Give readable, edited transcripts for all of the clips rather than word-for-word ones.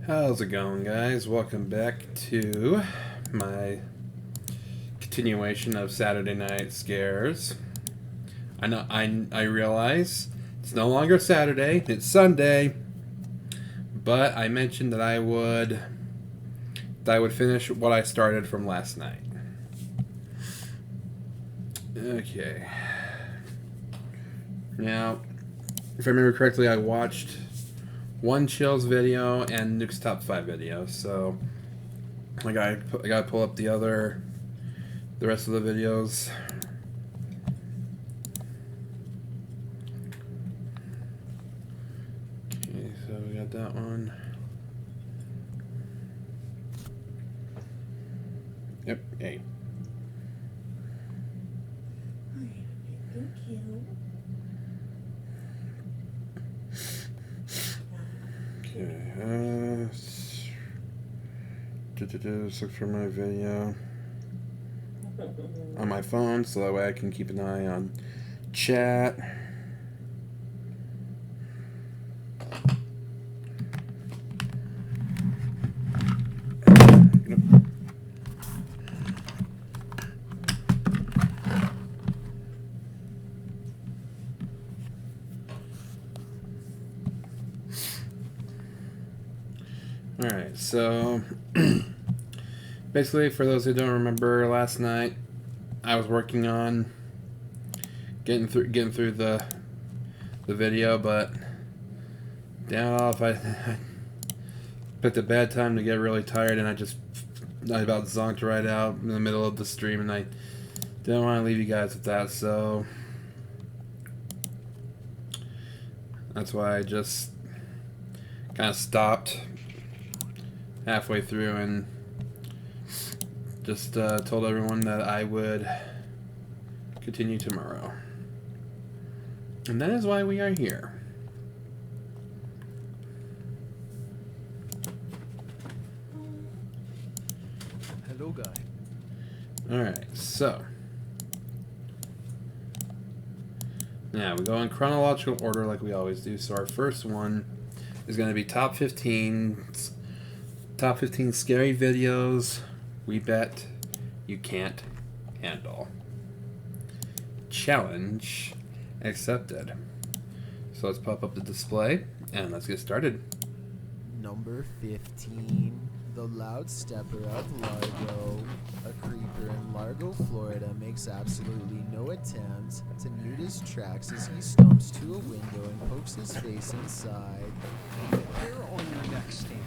How's it going, guys? Welcome back to my continuation of Saturday Night Scares. I realize it's no longer Saturday, it's Sunday, but I mentioned that I would finish what I started from last night. Okay. Now, if I remember correctly, I watched one Chill's video and Nuke's top 5 video, so I gotta pull up the rest of the videos. Okay, so we got that one. Yep, hey. Thank you. Okay, let's look for my video on my phone so that way I can keep an eye on chat. Alright, so basically, for those who don't remember, last night I was working on getting through the video, but damn off, I picked a bad time to get really tired, and I about zonked right out in the middle of the stream, and I didn't want to leave you guys with that, so that's why I just kind of stopped halfway through and just told everyone that I would continue tomorrow. And that is why we are here. Hello, guy. Alright, so now we go in chronological order like we always do. So our first one is going to be top 15 scary videos we bet you can't handle. Challenge accepted. So let's pop up the display and let's get started. Number 15. The loud stepper of Largo. A creeper in Largo, Florida makes absolutely no attempt to mute his tracks as he stomps to a window and pokes his face inside. Here on your next stand,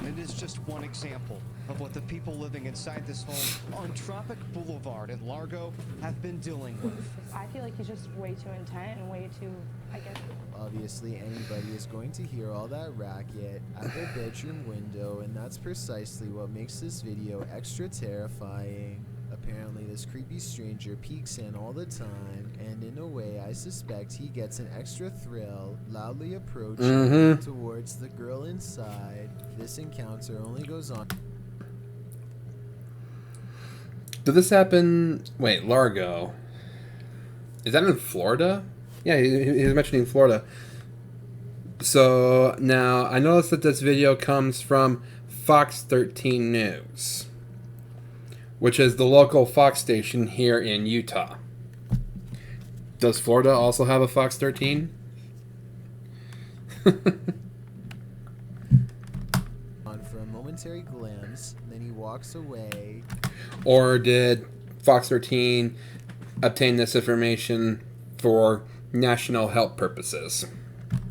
and it is just one example of what the people living inside this home on Tropic Boulevard in Largo have been dealing with. I feel like he's just way too intent and way too, I guess. Obviously, anybody is going to hear all that racket at their bedroom window, and that's precisely what makes this video extra terrifying. Apparently, this creepy stranger peeks in all the time, and in a way, I suspect he gets an extra thrill, loudly approaching towards the girl inside. This encounter only goes on. Did this happen? Wait, Largo. Is that in Florida? Yeah, he was mentioning Florida. So now I noticed that this video comes from Fox 13 News, which is the local Fox station here in Utah. Does Florida also have a Fox 13? On for a momentary glimpse, then he walks away. Or did Fox 13 obtain this information for national health purposes?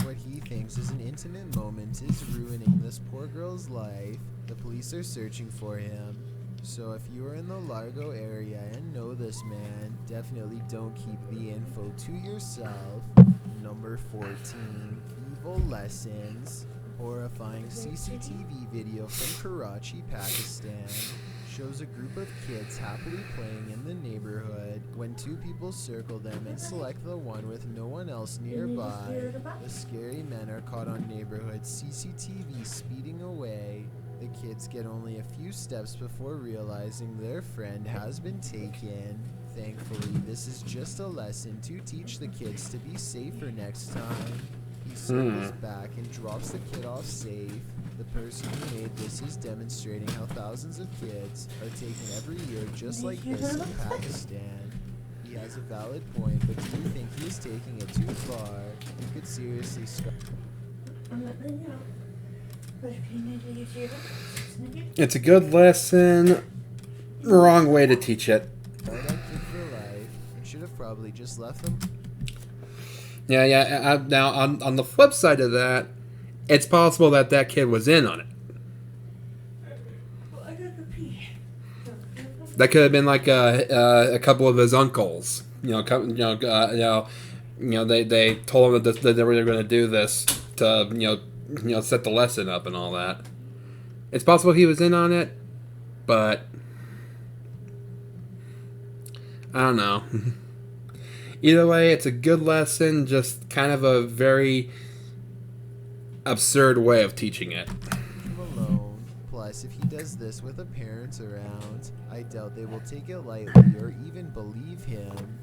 What he thinks is an intimate moment is ruining this poor girl's life. The police are searching for him. So if you are in the Largo area and know this man, definitely don't keep the info to yourself. Number 14. Evil Lessons. Horrifying CCTV video from Karachi, Pakistan shows a group of kids happily playing in the neighborhood when two people circle them and select the one with no one else nearby. The scary men are caught on neighborhood CCTV speeding away. The kids get only a few steps before realizing their friend has been taken. Thankfully, this is just a lesson to teach the kids to be safer next time. He circles back and drops the kid off safe. The person who made this is demonstrating how thousands of kids are taken every year just like this in Pakistan. He has a valid point, but do you think he is taking it too far? He could seriously It's a good lesson. Wrong way to teach it. scar that kid for life and should have probably just left them. Yeah. Now, on the flip side of that, it's possible that that kid was in on it. I got the pee. That could have been like a couple of his uncles. They told him that they were going to do this to set the lesson up and all that. It's possible he was in on it, but I don't know. Either way, it's a good lesson, just kind of a very absurd way of teaching it. Him alone. Plus, if he does this with a parent around, I doubt they will take it lightly or even believe him.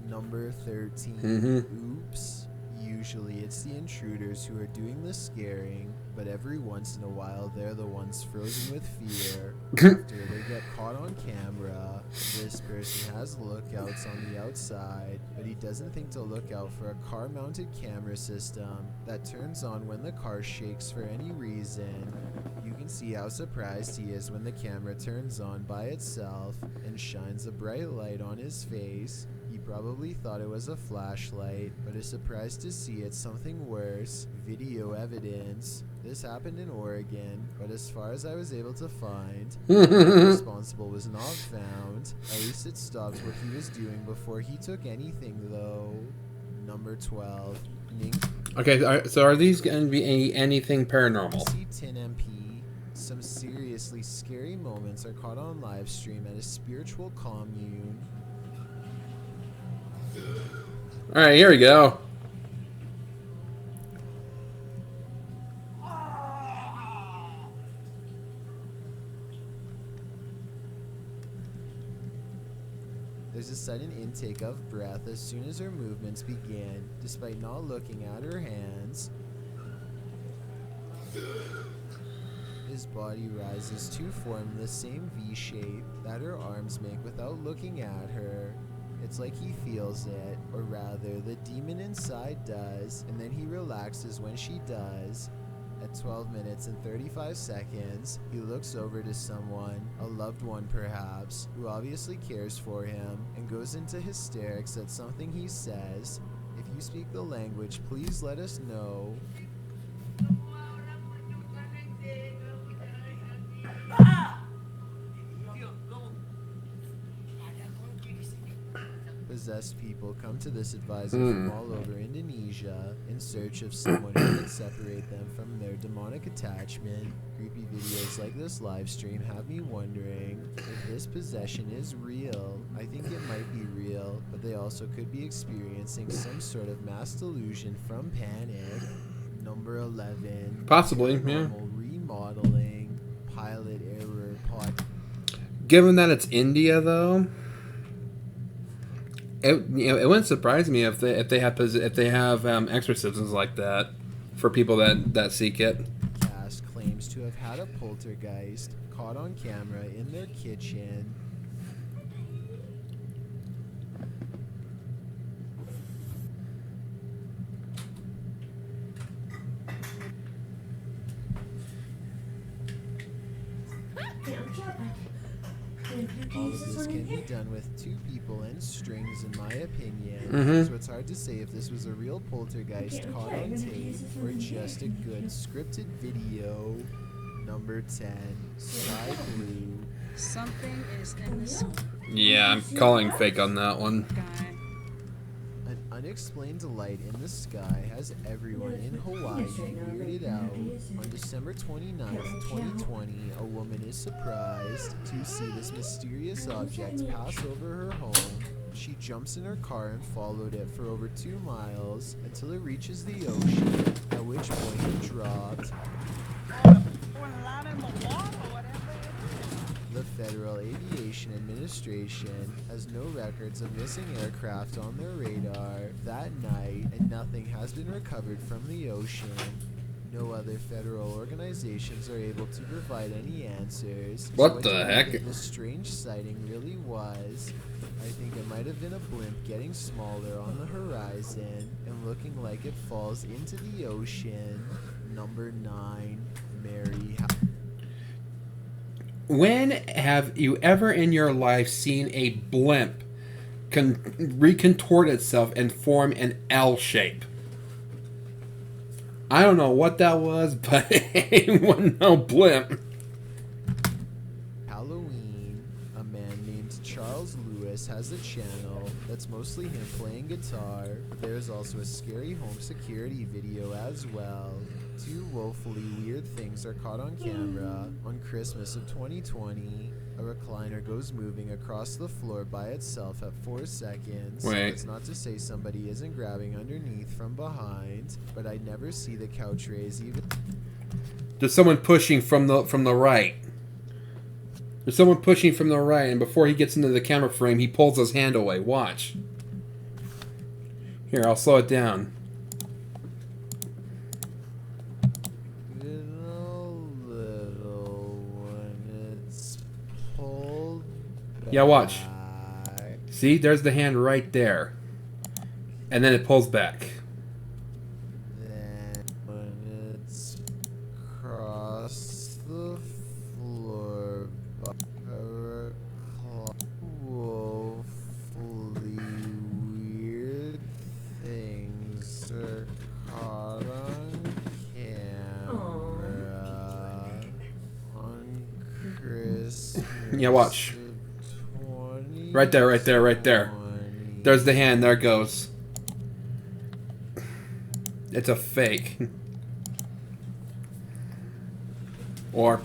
Number 13. Oops. Usually it's the intruders who are doing the scaring, but every once in a while they're the ones frozen with fear. After they get caught on camera, this person has lookouts on the outside, but he doesn't think to look out for a car-mounted camera system that turns on when the car shakes for any reason. You can see how surprised he is when the camera turns on by itself and shines a bright light on his face. He probably thought it was a flashlight, but is surprised to see it's something worse: video evidence. This happened in Oregon, but as far as I was able to find, the man responsible was not found. At least it stopped what he was doing before he took anything, though. Number 12. Okay, so are these going to be anything paranormal? C10 MP. Some seriously scary moments are caught on live stream at a spiritual commune. Alright, here we go. There's a sudden intake of breath as soon as her movements begin, despite not looking at her hands. His body rises to form the same V shape that her arms make without looking at her. It's like he feels it, or rather, the demon inside does, and then he relaxes when she does. At 12 minutes and 35 seconds, he looks over to someone, a loved one perhaps, who obviously cares for him, and goes into hysterics at something he says. If you speak the language, please let us know. Possessed people come to this advisor from all over Indonesia in search of someone who can separate them from their demonic attachment. Creepy videos like this live stream have me wondering if this possession is real. I think it might be real, but they also could be experiencing some sort of mass delusion from panic. Number 11. Possibly, yeah. Normal remodeling. Pilot error pod. Given that it's India, though, it wouldn't surprise me if they have exorcisms like that for people that seek it. Cast claims to have had a poltergeist caught on camera in their kitchen. All of this can be done with 2 people and strings, in my opinion. So it's hard to say if this was a real poltergeist caught on tape or just a good scripted video. Number 10. Sky Blue. Something is in the sky. Yeah, I'm calling fake on that one. An unexplained light in the sky has everyone in Hawaii weirded out. On December 29th, 2020, a woman is surprised to see this mysterious object pass over her home. She jumps in her car and followed it for over 2 miles until it reaches the ocean, at which point it dropped. The Federal Aviation Administration has no records of missing aircraft on their radar that night, and nothing has been recovered from the ocean. No other federal organizations are able to provide any answers. What So the do you heck? think this strange sighting really was? I think it might have been a blimp getting smaller on the horizon and looking like it falls into the ocean. Number 9, Mary. When have you ever in your life seen a blimp recontort itself and form an L shape? I don't know what that was, but it wasn't no blimp. Halloween, a man named Charles Lewis has a channel that's mostly him playing guitar. There's also a scary home security video as well. 2 woefully weird things are caught on camera. On Christmas of 2020, a recliner goes moving across the floor by itself at 4 seconds. Wait. That's not to say somebody isn't grabbing underneath from behind, but I never see the couch raise even. There's someone pushing from the right. There's someone pushing from the right, and before he gets into the camera frame, he pulls his hand away. Watch. Here, I'll slow it down. Little when it's pulled Yeah, watch. back. See, there's the hand right there. And then it pulls back. Then when it's across the floor by woefully weird things are caught on camera on Christmas. Yeah, watch. of Right there, right there, right there. 2020. There's the hand. There it goes. It's a fake. Or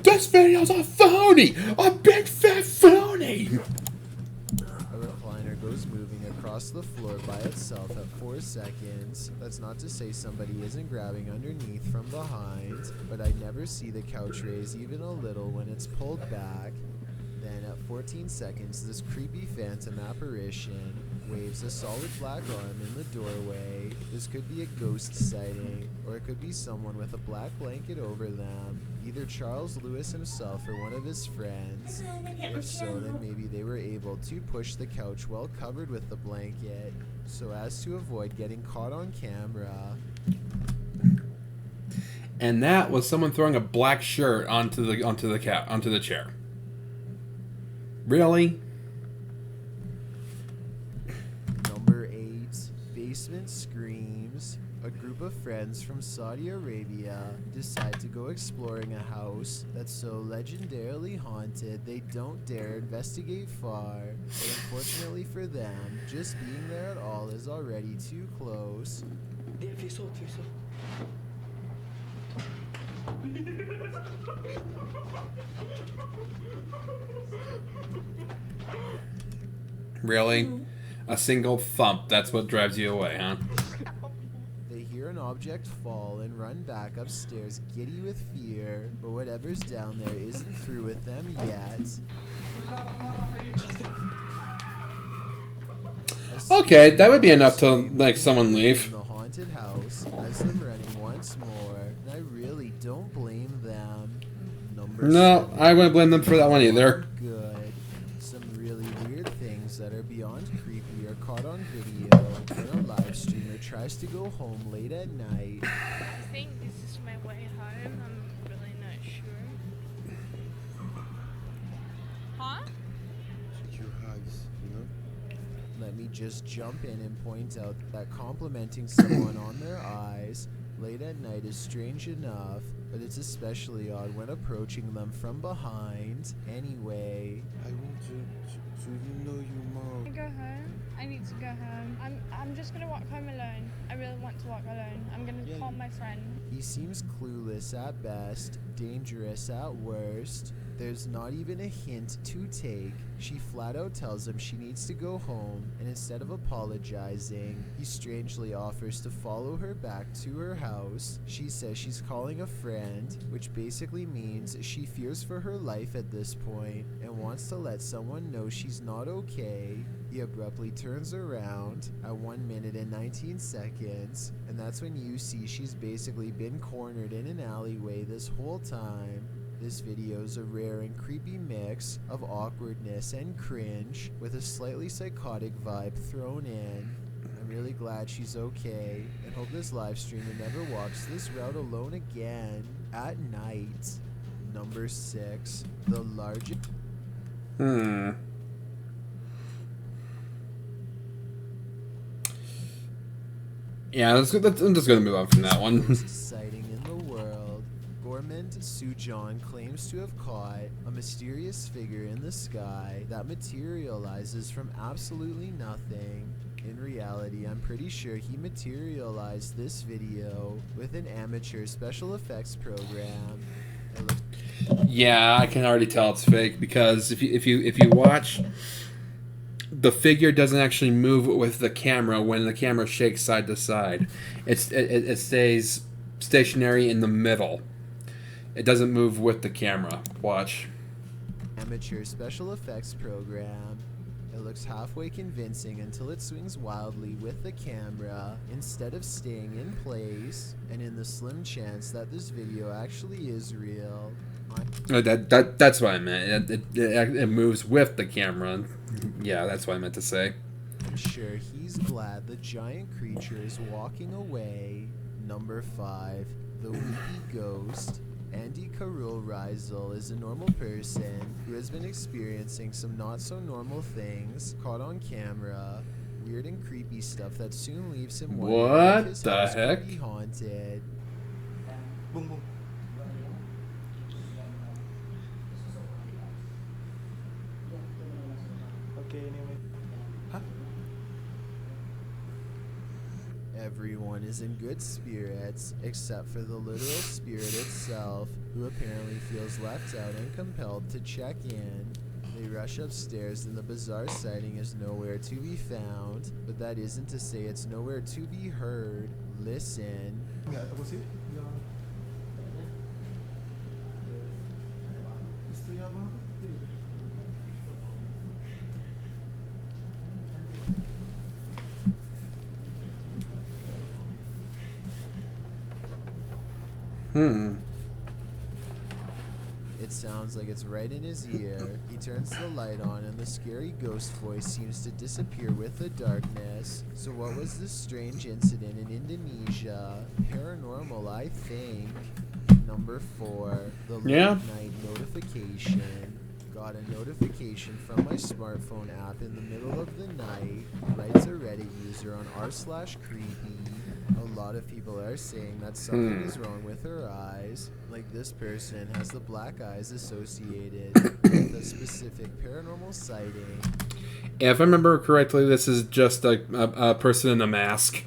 this video's a phony, a big fat phony. A recliner goes moving across the floor by itself at 4 seconds. That's not to say somebody isn't grabbing underneath from behind, but I never see the couch raise even a little when it's pulled back. Then at 14 seconds, this creepy phantom apparition waves a solid black arm in the doorway. This could be a ghost sighting, or it could be someone with a black blanket over them, either Charles Lewis himself or one of his friends. If so, then maybe they were able to push the couch well covered with the blanket, so as to avoid getting caught on camera. And that was someone throwing a black shirt onto the chair. Really? Number 8, Basement Screams. A group of friends from Saudi Arabia decide to go exploring a house that's so legendarily haunted they don't dare investigate far. But unfortunately for them, just being there at all is already too close. في صوت Really? A single thump. That's what drives you away, huh? They hear an object fall and run back upstairs, giddy with fear, but whatever's down there isn't through with them yet. Okay, that would be enough to make someone leave. In the haunted house has them running once more, and I really don't blame them. Number No, 7. I wouldn't blame them for that one either. Good. Some really weird things that are beyond creepy are caught on video when a live streamer tries to go home late at night. I think this is my way home. I'm really not sure. Huh? Secure hugs, you know? Let me just jump in and point out that complimenting someone on their eyes late at night is strange enough, but it's especially odd when approaching them from behind. Anyway, I want to know you I more. go home. I need to go home. I'm just gonna walk home alone. I really want to walk alone. I'm gonna Yeah, call my friend. he seems clueless at best, dangerous at worst. There's not even a hint to take. She flat out tells him she needs to go home, and instead of apologizing, he strangely offers to follow her back to her house. She says she's calling a friend, which basically means she fears for her life at this point and wants to let someone know she's not okay. He abruptly turns around at 1 minute and 19 seconds, and that's when you see she's basically been cornered in an alleyway this whole time. This video is a rare and creepy mix of awkwardness and cringe with a slightly psychotic vibe thrown in. I'm really glad she's okay and hope this live streamer never walks this route alone again at night. Number 6, the largest. Yeah, I'm just gonna move on from that one. Sighting in the world. Gormand Sujon claims to have caught a mysterious figure in the sky that materializes from absolutely nothing. In reality, I'm pretty sure he materialized this video with an amateur special effects program. Yeah, I can already tell it's fake because if you watch, the figure doesn't actually move with the camera when the camera shakes side to side. It stays stationary in the middle. It doesn't move with the camera. Watch. Amateur special effects program. It looks halfway convincing until it swings wildly with the camera instead of staying in place, and in the slim chance that this video actually is real. That's what I meant. It moves with the camera. Yeah, that's what I meant to say. I'm sure he's glad the giant creature is walking away. Number 5, the Wiki Ghost. Andy Karul Reisel is a normal person who has been experiencing some not so normal things caught on camera. Weird and creepy stuff that soon leaves him wondering What if his the house heck? could be haunted. Boom, boom. Okay, anyway. Huh? Everyone is in good spirits, except for the literal spirit itself, who apparently feels left out and compelled to check in. They rush upstairs and the bizarre sighting is nowhere to be found, but that isn't to say it's nowhere to be heard. Listen. Nggak tahu sih yang istri apa? It sounds like it's right in his ear. He turns the light on and the scary ghost voice seems to disappear with the darkness. So what was this strange incident in Indonesia? Paranormal, I think. Number 4, the late night notification. Got a notification from my smartphone app in the middle of the night, writes a Reddit user on r/creepy. A lot of people are saying that something is wrong with her eyes, like this person has the black eyes associated with a specific paranormal sighting. If I remember correctly, this is just a person in a mask.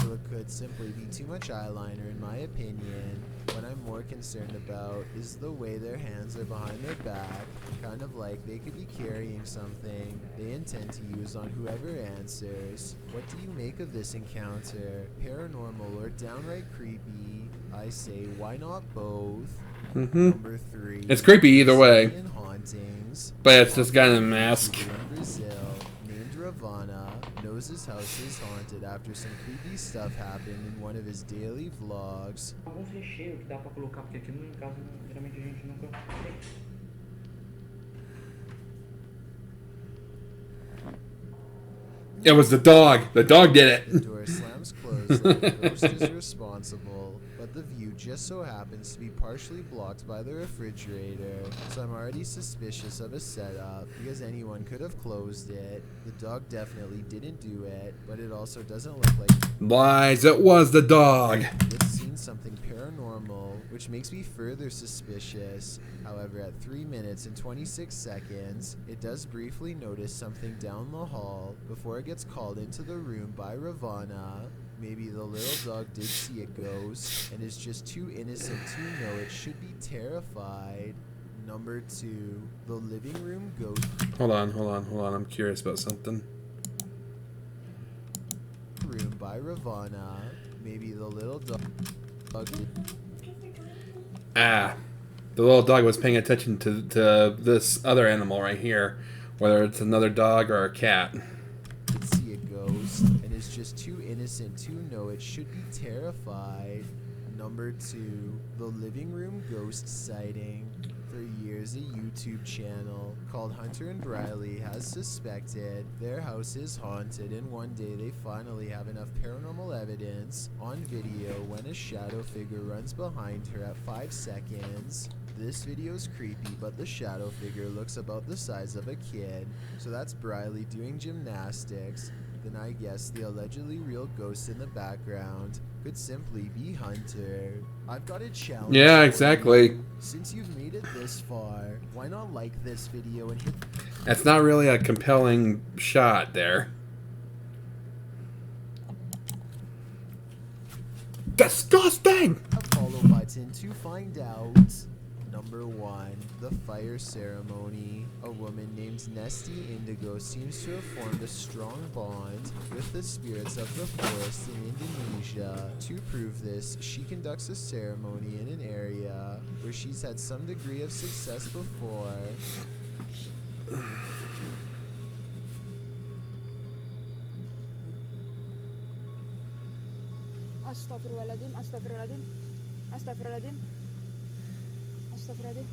So it could simply be too much eyeliner in my opinion. What I'm more concerned about is the way their hands are behind their back, kind of like they could be carrying something they intend to use on whoever answers. What do you make of this encounter? Paranormal or downright creepy? I say, why not both? Number 3. It's creepy either way. Syrian hauntings. But it's this guy in a mask. In Brazil, named Ravana, knows his house is haunted after some creepy stuff happened in one of his daily vlogs. Alguns recheios que dá pra colocar, porque aqui em casa geralmente a gente nunca tem. It was the dog. The dog did The it. door slams closed like the ghost is responsible, but the view just so happens to be partially blocked by the refrigerator, so I'm already suspicious of a setup because anyone could have closed it. The dog definitely didn't do it, but it also doesn't look like Lies. It was the dog. it's seen something paranormal, which makes me further suspicious. However, at 3 minutes and 26 seconds, it does briefly notice something down the hall before it gets called into the room by Ravana. Maybe the little dog did see a ghost and is just too innocent to know it should be terrified. Number 2, the living room ghost. Hold on. I'm curious about something. Room by Ravana. Maybe the little dog did. The little dog was paying attention to this other animal right here, whether it's another dog or a cat. Could see a ghost and is just too innocent to know it, should be terrified. Number 2, the living room ghost sighting. For years, a YouTube channel called Hunter and Riley has suspected their house is haunted, and one day they finally have enough paranormal evidence on video when a shadow figure runs behind her at 5 seconds. This video is creepy, but the shadow figure looks about the size of a kid. So that's Briley doing gymnastics. Then I guess the allegedly real ghost in the background could simply be Hunter. I've got a challenge. Yeah, for exactly. you. Since you've made it this far, why not like this video and hit That's not really a compelling shot there. Disgusting! a follow button to find out. Number 1, the fire ceremony. A woman named Nesty Indigo seems to have formed a strong bond with the spirits of the forest in Indonesia. To prove this, she conducts a ceremony in an area where she's had some degree of success before. Astagfirullahaladzim, astagfirullahaladzim, astagfirullahaladzim, astagfirullahaladzim.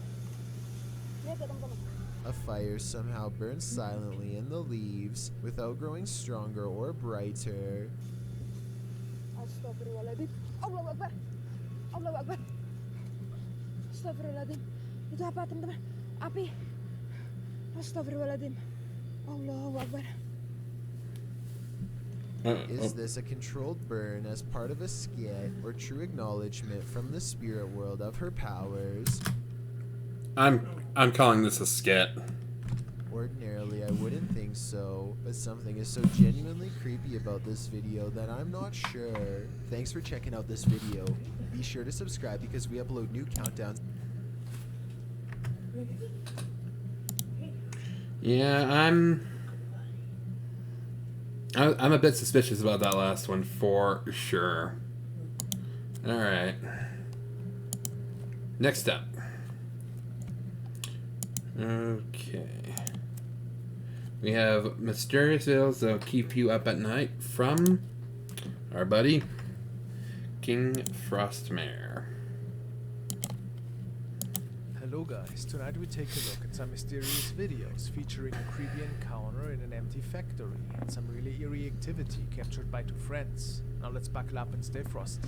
Lihat ya teman-teman. A fire somehow burns silently in the leaves without growing stronger or brighter. Astagfirullahaladzim. Allahu Akbar. Allahu Akbar. Astagfirullahaladzim. Itu apa teman-teman? Api. Astagfirullahaladzim. Allahu Akbar. Is this a controlled burn as part of a skit or true acknowledgement from the spirit world of her powers? I'm calling this a skit. Ordinarily, I wouldn't think so, but something is so genuinely creepy about this video that I'm not sure. Thanks for checking out this video. Be sure to subscribe because we upload new countdowns. Yeah, I'm a bit suspicious about that last one for sure. All right. Next up. Okay. We have Mysterious Tales That'll Keep You Up at Night from our buddy King Frostmare. Hello guys, tonight we take a look at some mysterious videos featuring a creepy encounter in an empty factory and some really eerie activity captured by two friends. Now let's buckle up and stay frosty.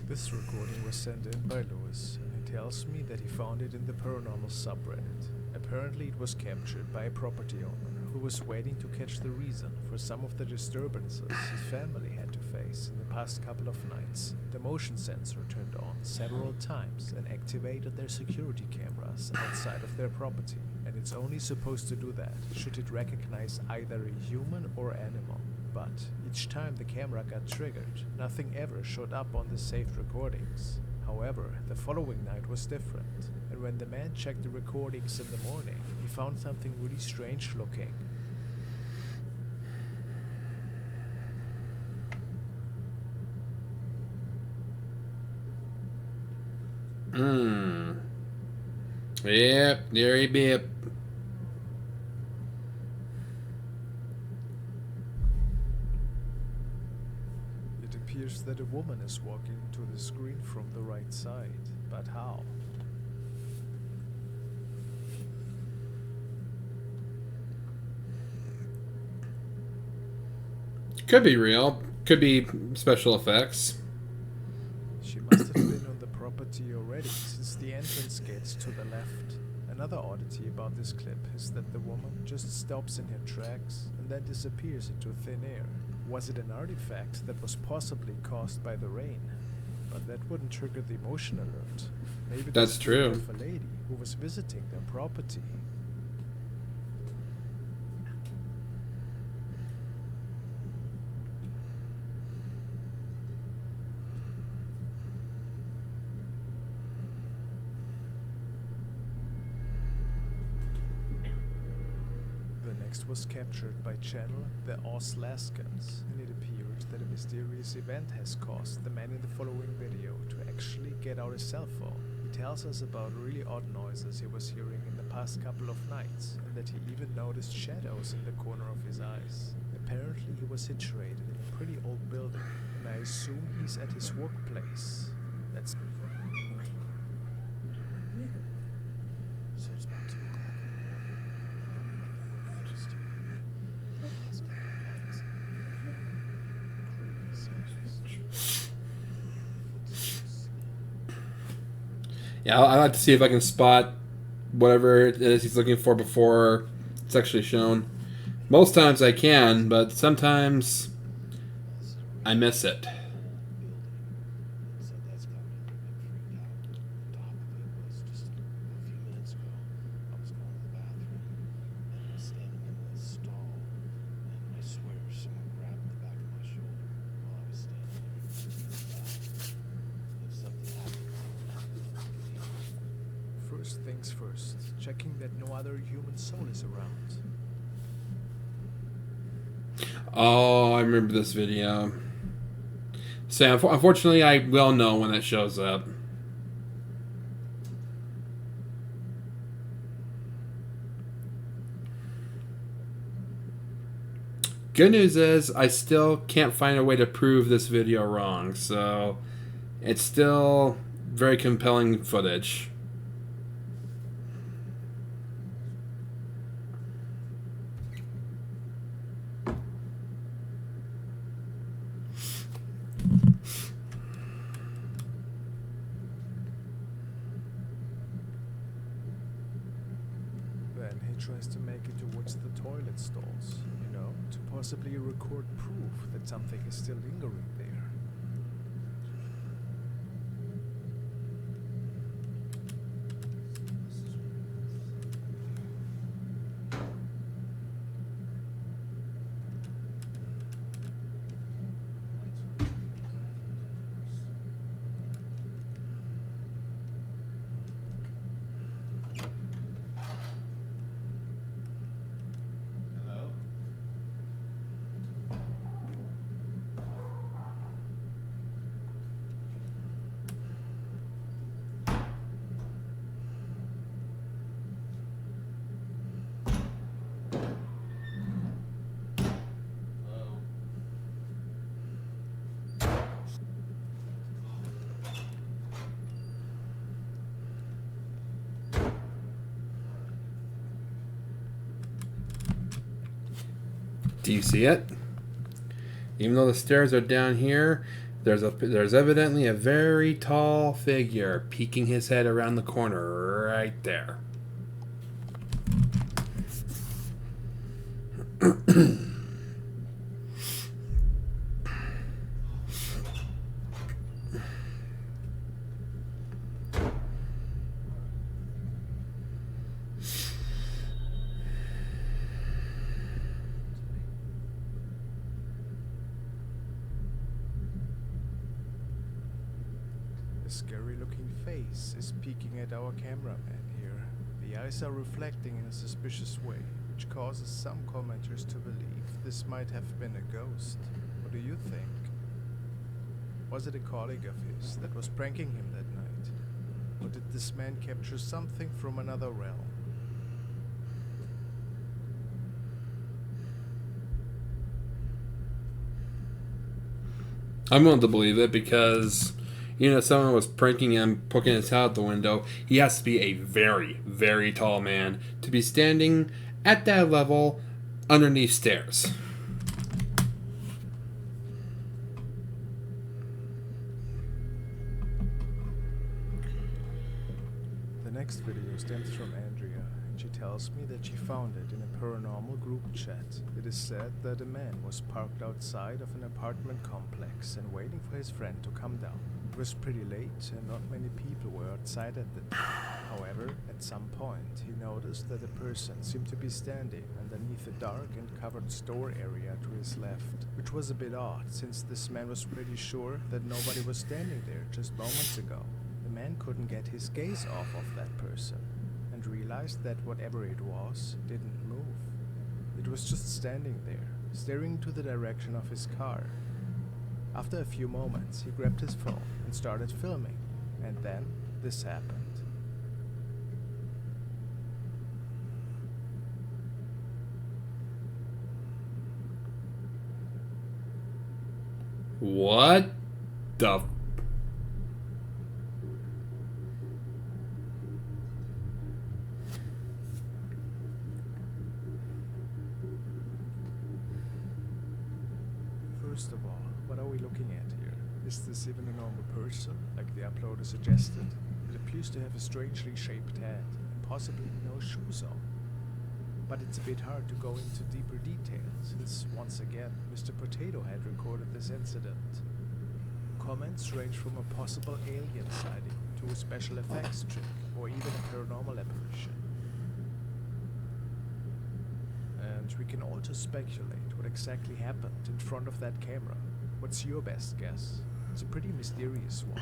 This recording was sent in by Lewis, and he tells me that he found it in the paranormal subreddit. Apparently it was captured by a property owner who was waiting to catch the reason for some of the disturbances his family had to face in the past couple of nights. The motion sensor turned on several times and activated their security cameras outside of their property, and it's only supposed to do that should it recognize either a human or animal. But each time the camera got triggered, nothing ever showed up on the saved recordings. However, the following night was different, and when the man checked the recordings in the morning, he found something really strange looking. Yep, there he be. It appears that a woman is walking to the screen from the right side, but how? Could be real. Could be special effects. She must have been on the property already, since the entrance gate's to the left. Another oddity about this clip is that the woman just stops in her tracks and then disappears into thin air. Was it an artifact that was possibly caused by the rain? But that wouldn't trigger the motion alert. Maybe That's true. Of a lady who was visiting their property. Was captured by channel The Oslaskans, and it appears that a mysterious event has caused the man in the following video to actually get out a cell phone. He tells us about really odd noises he was hearing in the past couple of nights, and that he even noticed shadows in the corner of his eyes. Apparently he was situated in a pretty old building, and I assume he's at his workplace. That's So it's about 2 o'clock in the morning. Just let's get Yeah, I like to see if I can spot whatever it is he's looking for before it's actually shown. Most times I can, but sometimes I miss it. So that's got me a little bit freaked out. On top of it was just a few minutes ago, I was going to the bathroom and I was standing in the stall, and I swear someone grabbed the back of my shoulder while I was standing there. If something happened, first things first, checking that no other human soul is around. Oh, I remember this video. So unfortunately, I will know when it shows up. Good news is I still can't find a way to prove this video wrong, so it's still very compelling footage. Then he tries to make it towards the toilet stalls, to possibly record proof that something is still lingering there. Do you see it? Even though the stairs are down here, there's evidently a very tall figure peeking his head around the corner right there. A scary-looking face is peeking at our cameraman here. The eyes are reflecting in a suspicious way, which causes some commenters to believe this might have been a ghost. What do you think? Was it a colleague of his that was pranking him that night? Or did this man capture something from another realm? I'm willing to believe it because, someone was pranking him, poking his head out the window. He has to be a very, very tall man to be standing at that level underneath stairs. The next video stems from Andrea, and she tells me that she found it in a paranormal group chat. It is said that a man was parked outside of an apartment complex and waiting for his friend to come down. It was pretty late and not many people were outside at the time. However, at some point he noticed that a person seemed to be standing underneath a dark and covered store area to his left, which was a bit odd since this man was pretty sure that nobody was standing there just moments ago. The man couldn't get his gaze off of that person and realized that whatever it was didn't move. It was just standing there, staring to the direction of his car. After a few moments, he grabbed his phone and started filming, and then this happened. What the? First of all, what are we looking at here? Is this even a normal person, like the uploader suggested? It appears to have a strangely shaped head, and possibly no shoes on. But it's a bit hard to go into deeper details, since once again, Mr. Potato Head recorded this incident. Comments range from a possible alien sighting to a special effects trick, or even a paranormal apparition. And we can all just speculate what exactly happened in front of that camera. What's your best guess? It's a pretty mysterious one.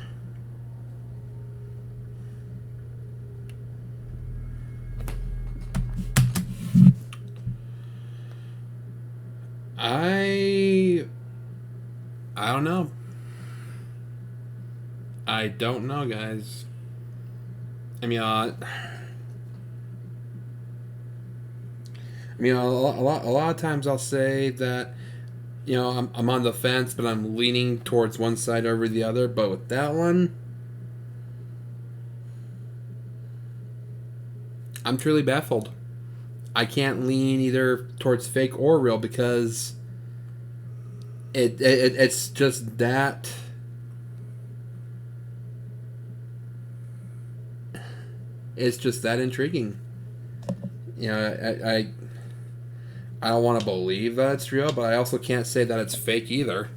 I don't know. I don't know, guys. I mean, a lot of times I'll say that, you know, I'm on the fence, but I'm leaning towards one side over the other. But with that one, I'm truly baffled. I can't lean either towards fake or real because it's just that. It's just that intriguing. You know, I don't want to believe that it's real, but I also can't say that it's fake either.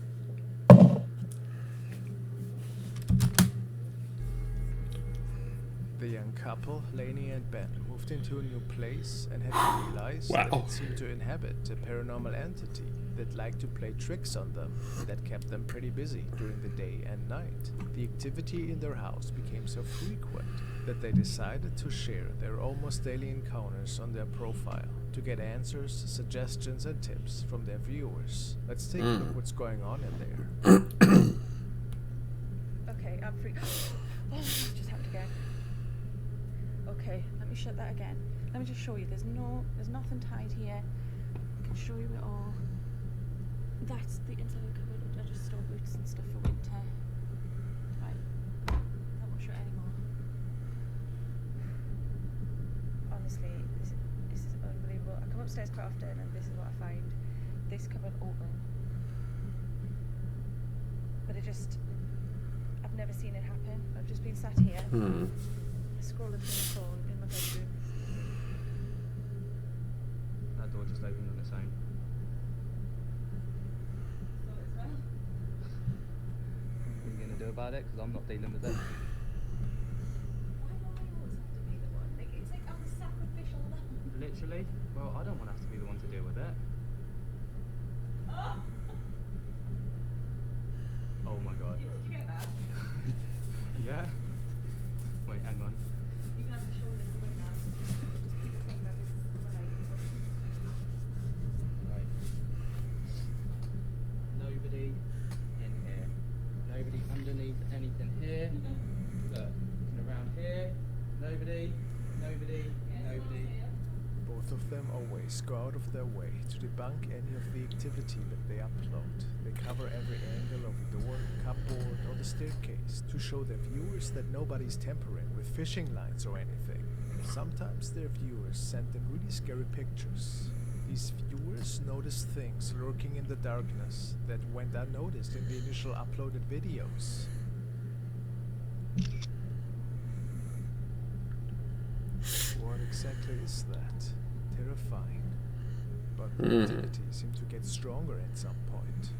The young couple, Lainey and Ben, moved into a new place and had realized that it seemed to inhabit a paranormal entity that liked to play tricks on them that kept them pretty busy during the day and night. The activity in their house became so frequent that they decided to share their almost daily encounters on their profile to get answers, suggestions, and tips from their viewers. Let's take a look what's going on in there. Okay, I'm free. Oh, that just happened again. Okay, let me shut that again. Let me just show you. There's nothing tied here. I can show you it all. That's the inside of the cupboard. I just store boots and stuff for winter. Right. I won't show it anymore. Honestly, this is unbelievable. I come upstairs quite often and this is what I find. This cupboard open. But I've never seen it happen. I've just been sat here, scrolling through my phone in my bedroom. That door just opened on its own. What are you going to do about it? Because I'm not dealing with it. Why do I always have to be the one? Like, it's like I'm the sacrificial lamb. Literally? Well, I don't want to have to be the one to deal with it. Oh! Oh my god. Did you get that? Yeah? Wait, hang on. You can have the shoulders right now. Just keep thinking about this. Right. Nobody in here. Nobody underneath anything here. Look, and around here. Nobody, nobody, nobody. Both of them always go out of their way to debunk any of the activity that they upload. They cover every angle of the door, cupboard, or the staircase to show their viewers that nobody's tampering with fishing lines or anything. Sometimes their viewers send them really scary pictures. These viewers notice things lurking in the darkness that went unnoticed in the initial uploaded videos. What exactly is that? Terrifying. But the activity seemed to get stronger at some point.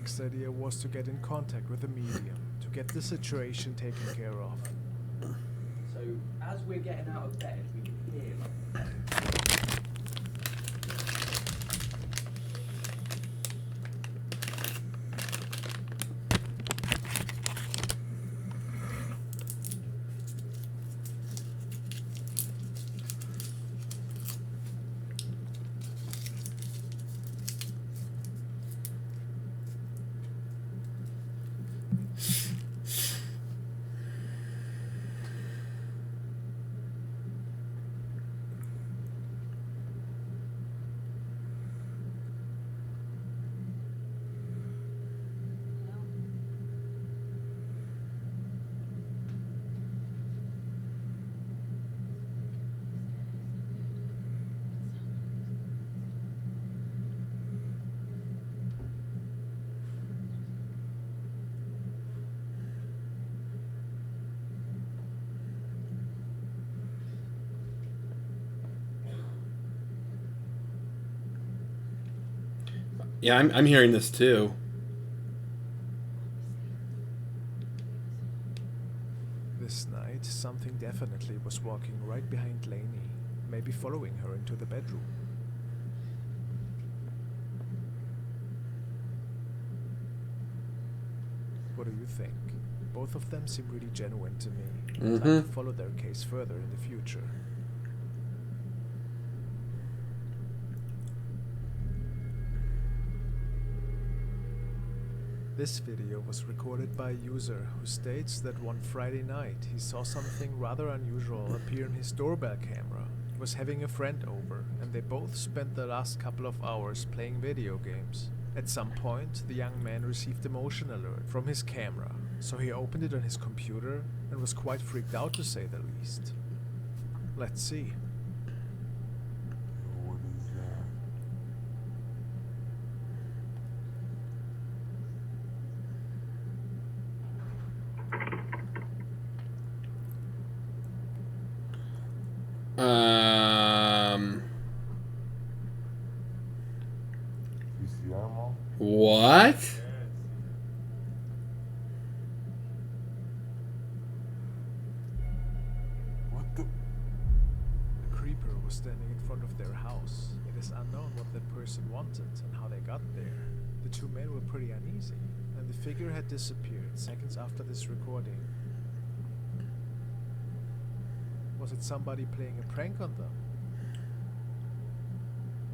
next idea was to get in contact with the medium to get the situation taken care of. So as we're getting out of bed, we can hear like Yeah, I'm hearing this too. This night, something definitely was walking right behind Lainey, maybe following her into the bedroom. What do you think? Both of them seem really genuine to me. I'd like to follow their case further in the future. This video was recorded by a user who states that one Friday night he saw something rather unusual appear in his doorbell camera. He was having a friend over, and they both spent the last couple of hours playing video games. At some point, the young man received a motion alert from his camera, so he opened it on his computer and was quite freaked out, to say the least. Let's see. What? What the? A creeper was standing in front of their house. It is unknown what that person wanted and how they got there. The two men were pretty uneasy, and the figure had disappeared seconds after this recording. Was it somebody playing a prank on them?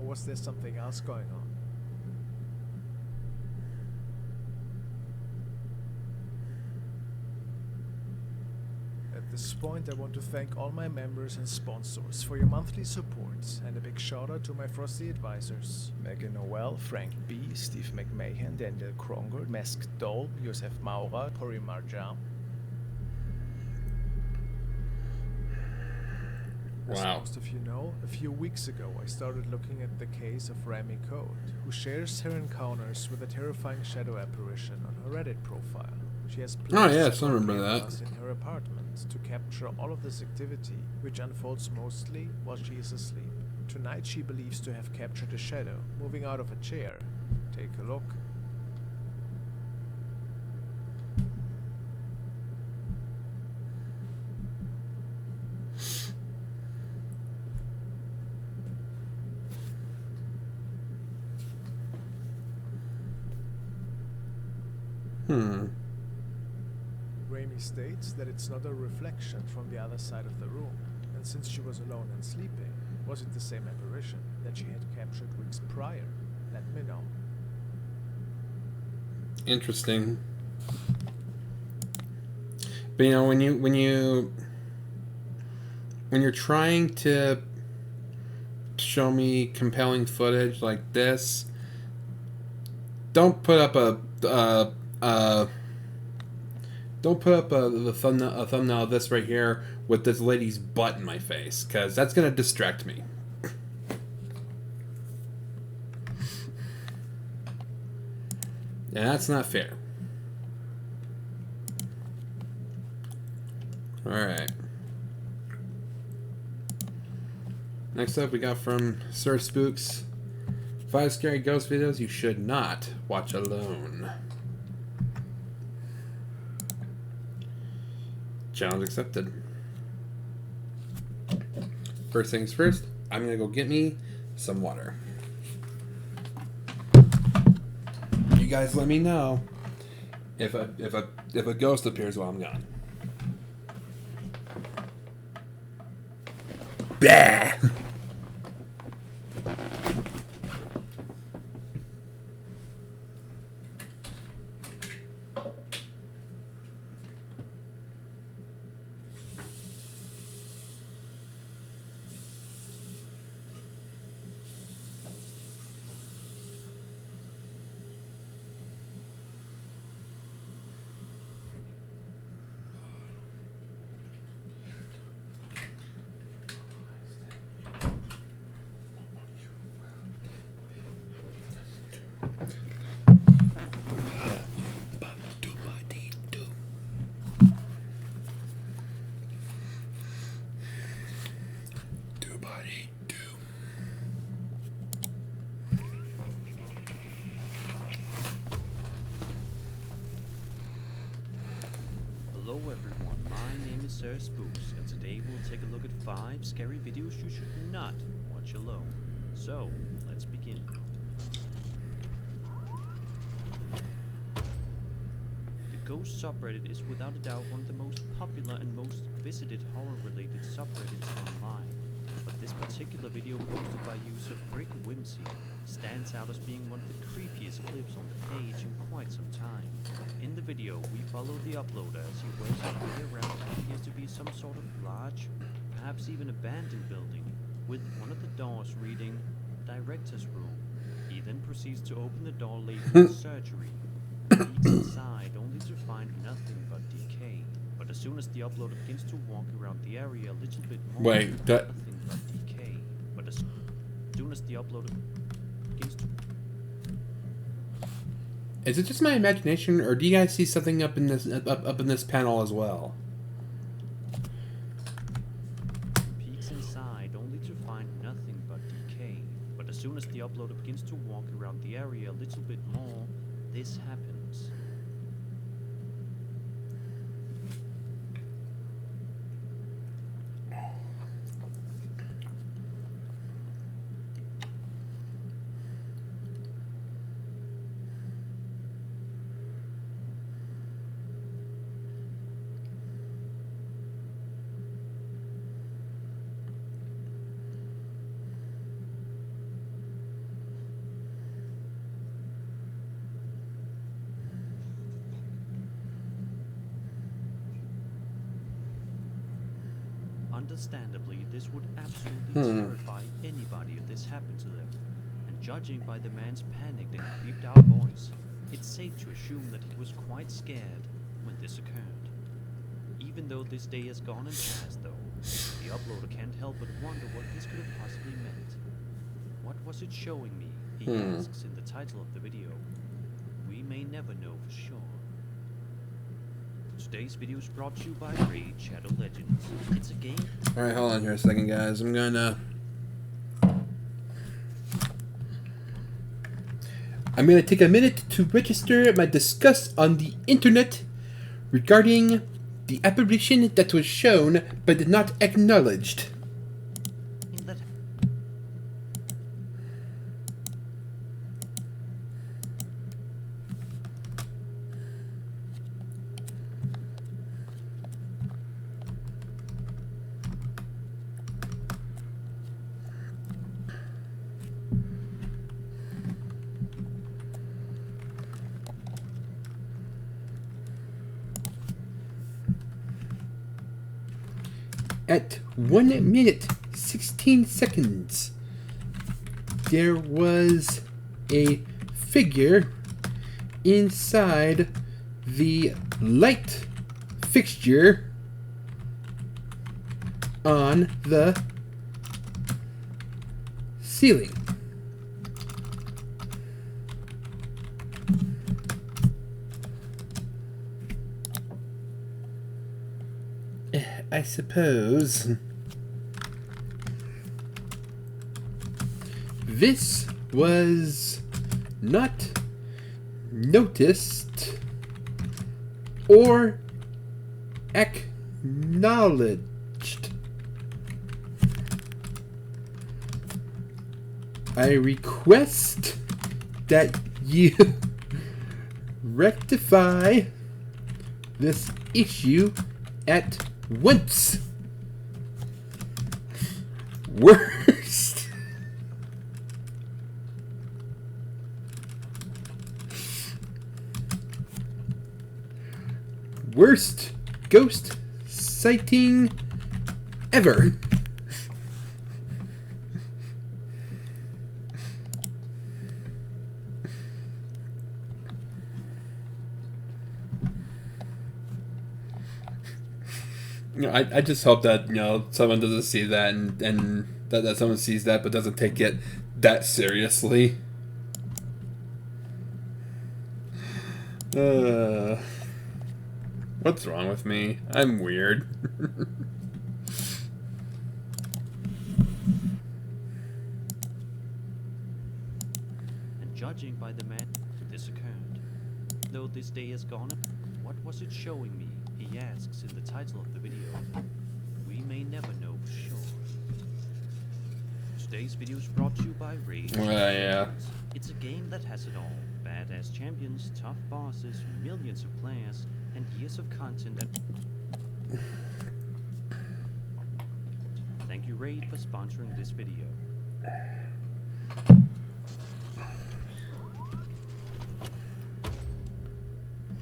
Or was there something else going on? At this point, I want to thank all my members and sponsors for your monthly support, and a big shout out to my Frosty advisors: Megan Noel, Frank B, Steve McMahon, Daniel Kronger, Mask Doll, Josef Maurer, Pori Marjan. As Wow. most of you know, a few weeks ago I started looking at the case of Rami Code, who shares her encounters with a terrifying shadow apparition on her Reddit profile. She has Oh, yes, I several remember that. cameras in her apartment to capture all of this activity, which unfolds mostly while she is asleep. Tonight she believes to have captured a shadow moving out of a chair. Take a look. Raimi states that it's not a reflection from the other side of the room, and since she was alone and sleeping, was it the same apparition that she had captured weeks prior? Let me know. Interesting. But you know, when you're trying to show me compelling footage like this, don't put up a thumbnail of this right here with this lady's butt in my face, because that's gonna distract me. Yeah, that's not fair. Alright. Next up, we got from Sir Spooks 5 scary ghost videos you should not watch alone. Challenge accepted. First things first, I'm gonna go get me some water. You guys let me know if a ghost appears while I'm gone. Bah! Hello everyone, my name is Sir Spooks, and today we'll take a look at 5 scary videos you should not watch alone. So, let's begin. The Ghost subreddit is without a doubt one of the most popular and most visited horror-related subreddits online. But this particular video posted by user Brick Whimsy stands out as being one of the creepiest clips on the page in quite some time. In the video, we follow the uploader as he works his way around what appears to be some sort of large, perhaps even abandoned building, with one of the doors reading Director's Room. He then proceeds to open the door labeled Surgery. He peeks inside only to find nothing but decay. But as soon as the uploader begins to walk around the area a little bit more, Wait, that... nothing but decay. But as soon as the uploader begins to... Is it just my imagination, or do you guys see something up in this up in this panel as well? Peeks inside only to find nothing but decay. But as soon as the uploader begins to walk around the area a little bit more, this happens. Understandably, this would absolutely terrify anybody if this happened to them. And judging by the man's panicked and creeped out voice, it's safe to assume that he was quite scared when this occurred. Even though this day has gone and passed though, the uploader can't help but wonder what this could have possibly meant. What was it showing me? He asks in the title of the video. We may never know for sure. Today's video is brought to you by Raid Shadow Legends. It's a game. Alright, hold on here a second, guys. I'm gonna take a minute to register my disgust on the internet regarding the apparition that was shown but not acknowledged. At 1 minute 16 seconds, there was a figure inside the light fixture on the ceiling. I suppose this was not noticed or acknowledged. I request that you rectify this issue at once. Worst. Worst ghost sighting ever. You know, I just hope that, you know, someone doesn't see that and that someone sees that but doesn't take it that seriously. What's wrong with me? I'm weird. And judging by the man this occurred, though this day is gone, what was it showing me? He asks in the title of the video. We may never know for sure. Today's video is brought to you by Rage. Yeah. It's a game that has it all. Badass champions, tough bosses, millions of players, and years of content. Thank you, Raid, for sponsoring this video.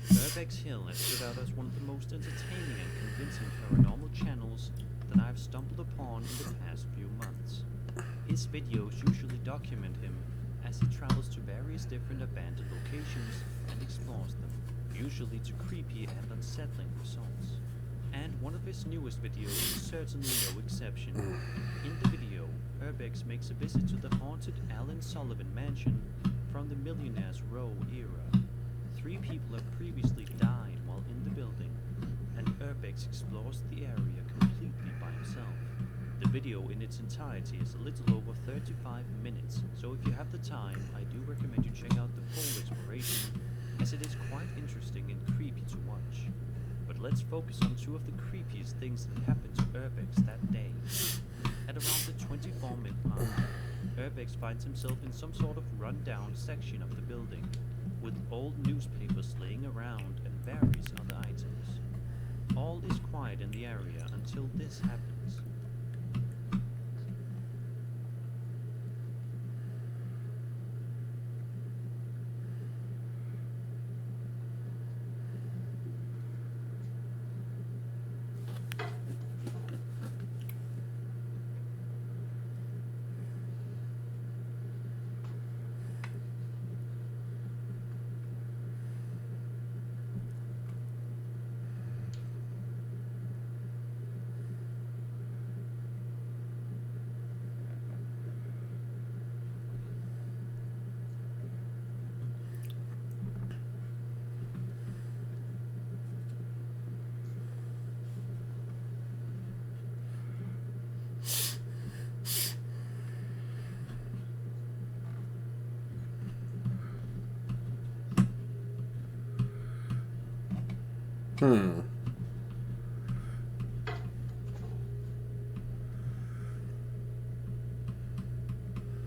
Urbex Hill has stood out as one of the most entertaining and convincing paranormal channels that I've stumbled upon in the past few months. His videos usually document him as he travels to various different abandoned locations and explores them, usually to creepy and unsettling results. And one of his newest videos is certainly no exception. In the video, Urbex makes a visit to the haunted Alan Sullivan mansion from the Millionaire's Row era. 3 people have previously died while in the building, and Urbex explores the area completely by himself. The video in its entirety is a little over 35 minutes, so if you have the time, I do recommend you check out the full exploration, as it is quite interesting and creepy to watch. But let's focus on 2 of the creepiest things that happened to Urbex that day. At around the 24-minute mark, Urbex finds himself in some sort of run-down section of the building, with old newspapers laying around and various other items. All is quiet in the area until this happens.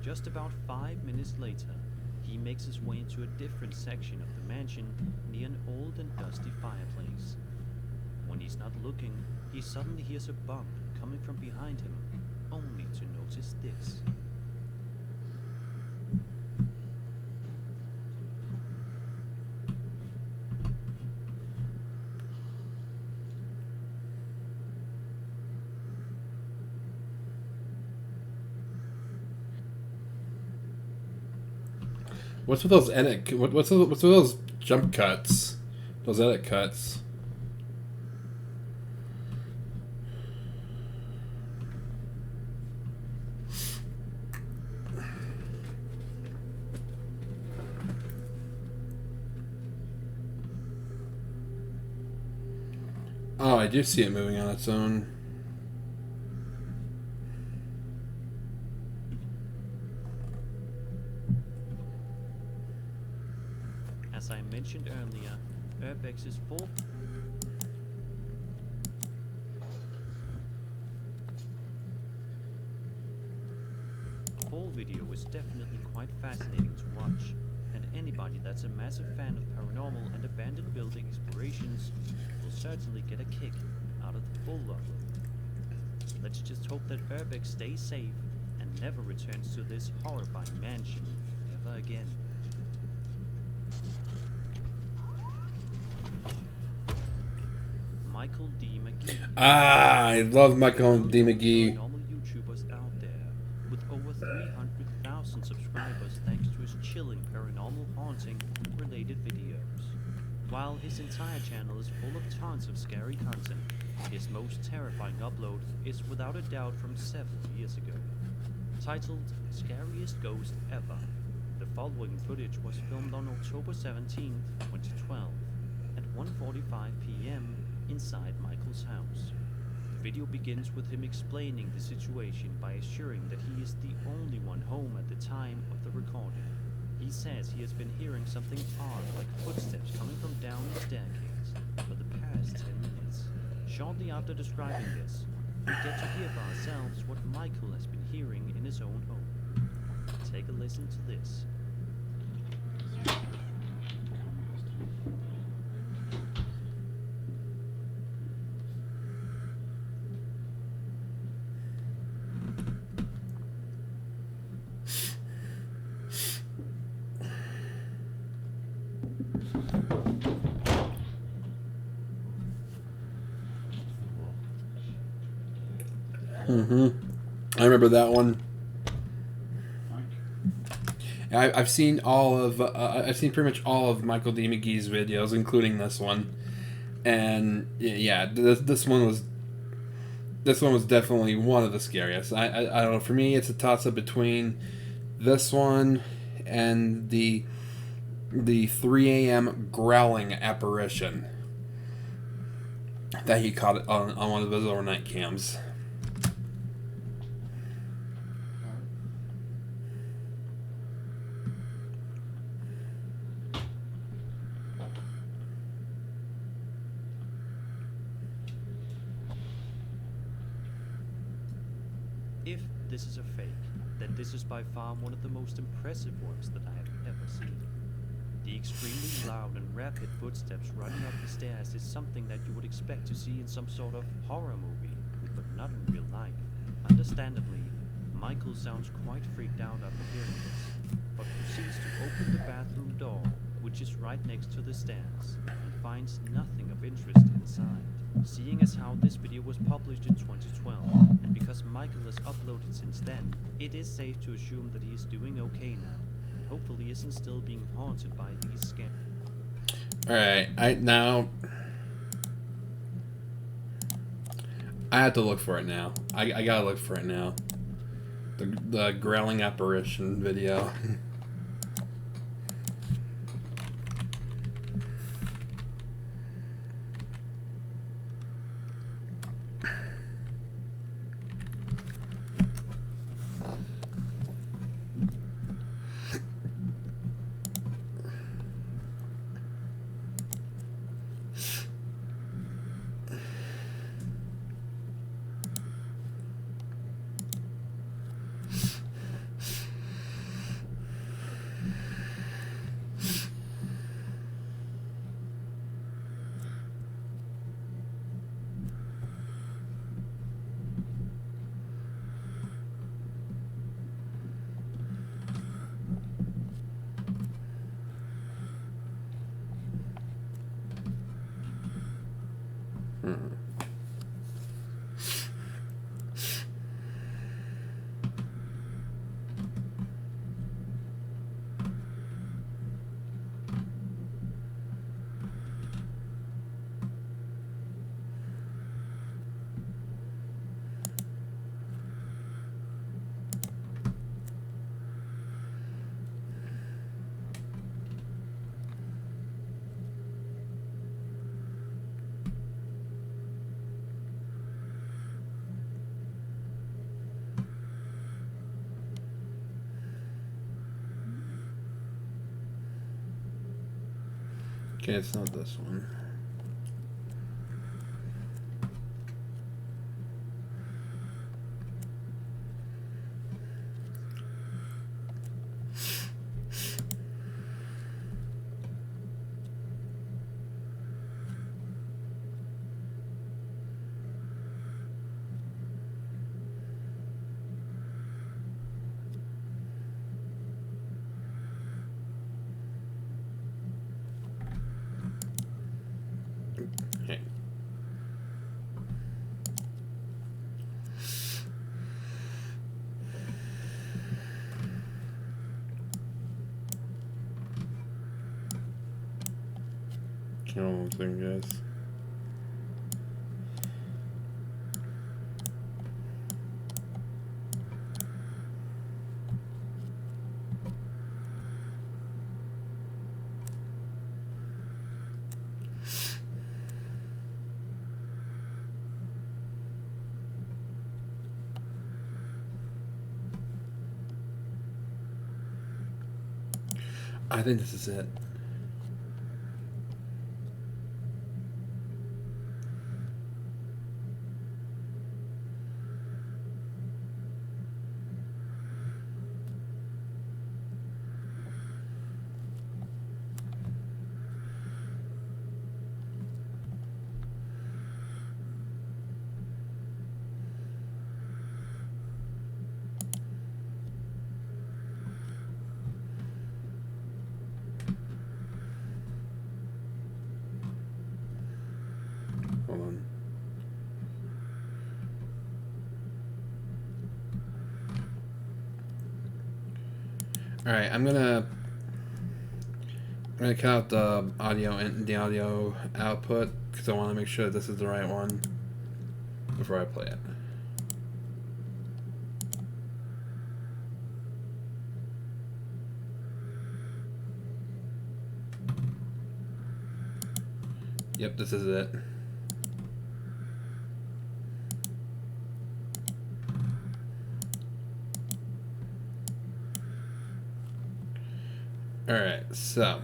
Just about 5 minutes later, he makes his way into a different section of the mansion near an old and dusty fireplace. When he's not looking, he suddenly hears a bump coming from behind him, only to notice this. What's with those edit? What's with those jump cuts? Those edit cuts. Oh, I do see it moving on its own. As I mentioned earlier, Urbex's full video is definitely quite fascinating to watch, and anybody that's a massive fan of paranormal and abandoned building explorations will certainly get a kick out of the full upload. Let's just hope that Urbex stays safe and never returns to this horrifying mansion ever again. Michael D. McGee. I love Michael D. McGee. Normal YouTubers out there with over 300,000 subscribers thanks to his chilling paranormal haunting related videos. While his entire channel is full of tons of scary content, his most terrifying upload is without a doubt from several years ago. Titled Scariest Ghost Ever. The following footage was filmed on October 17, 2012 at 1:45 p.m. inside Michael's house. The video begins with him explaining the situation by assuring that he is the only one home at the time of the recording. He says he has been hearing something odd like footsteps coming from down the staircase for the past 10 minutes. Shortly after describing this, we get to hear for ourselves what Michael has been hearing in his own home. Take a listen to this. I remember that one. I've seen all of I've seen pretty much all of Michael D. McGee's videos, including this one, and yeah, this one was definitely one of the scariest. I don't know. For me, it's a toss up between this one and the 3 a.m. growling apparition that he caught on one of his overnight cams. If this is a fake, then this is by far one of the most impressive ones that I have ever seen. The extremely loud and rapid footsteps running up the stairs is something that you would expect to see in some sort of horror movie, but not in real life. Understandably, Michael sounds quite freaked out after hearing this, but proceeds to open the bathroom door, which is right next to the stairs, and finds nothing of interest inside. Seeing as how this video was published in 2012, and because Michael has uploaded since then, it is safe to assume that he is doing okay now, and hopefully isn't still being haunted by these scams. Alright, I have to look for it now. I gotta look for it now. The growling apparition video. Okay, it's not this one. Okay. Hold on one second, guys. I think this is it. Hold on. All right, I'm gonna cut out the audio and the audio output because I want to make sure this is the right one before I play it. Yep, this is it. All right, so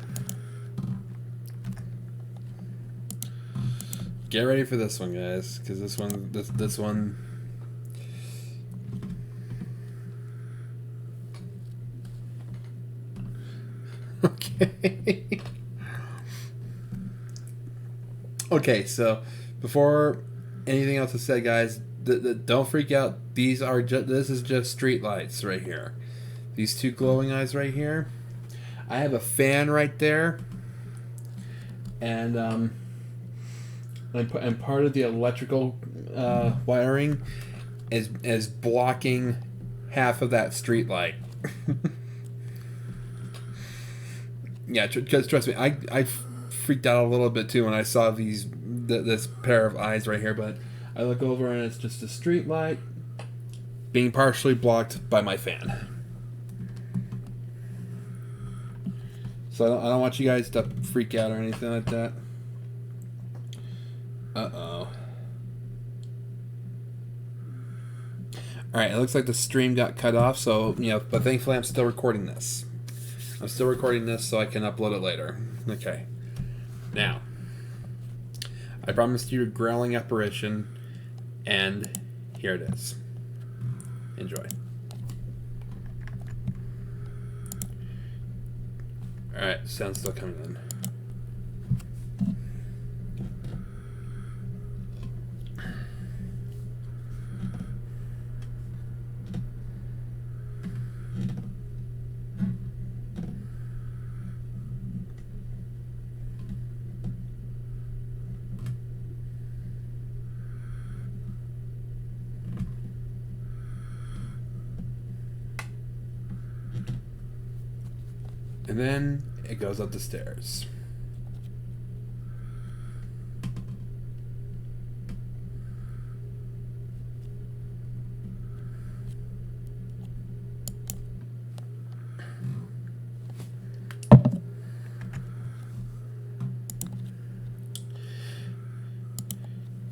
get ready for this one, guys, because this one. Okay. Okay, so before anything else is said, guys, don't freak out. This is just street lights right here. These two glowing eyes right here. I have a fan right there, and part of the electrical wiring is blocking half of that street light. Yeah, trust me, I freaked out a little bit too when I saw this pair of eyes right here, but I look over and it's just a street light being partially blocked by my fan. So I don't want you guys to freak out or anything like that. Uh-oh. Alright, it looks like the stream got cut off, so, but thankfully I'm still recording this. I'm still recording this so I can upload it later. Okay. Now, I promised you a growling apparition, and here it is. Enjoy. Alright, sound's still coming in. And then it goes up the stairs.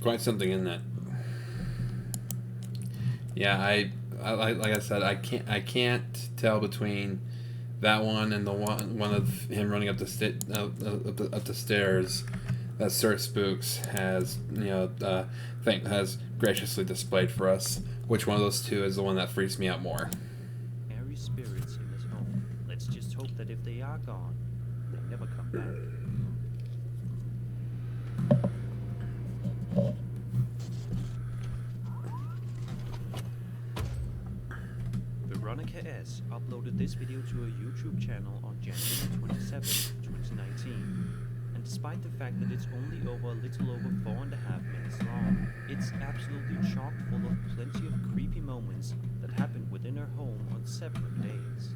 Quite something in that. Yeah, I like I said, I can't tell between That one and the one of him running up the stairs that Sir Spooks has has graciously displayed for us. Which one of those two is the one that freaks me out more? Scary spirits in this home. Let's just hope that if they are gone, they never come back. Veronica S. uploaded this video to her YouTube channel on January 27, 2019. And despite the fact that it's only over a little over 4.5 minutes long, it's absolutely chock full of plenty of creepy moments that happened within her home on separate days.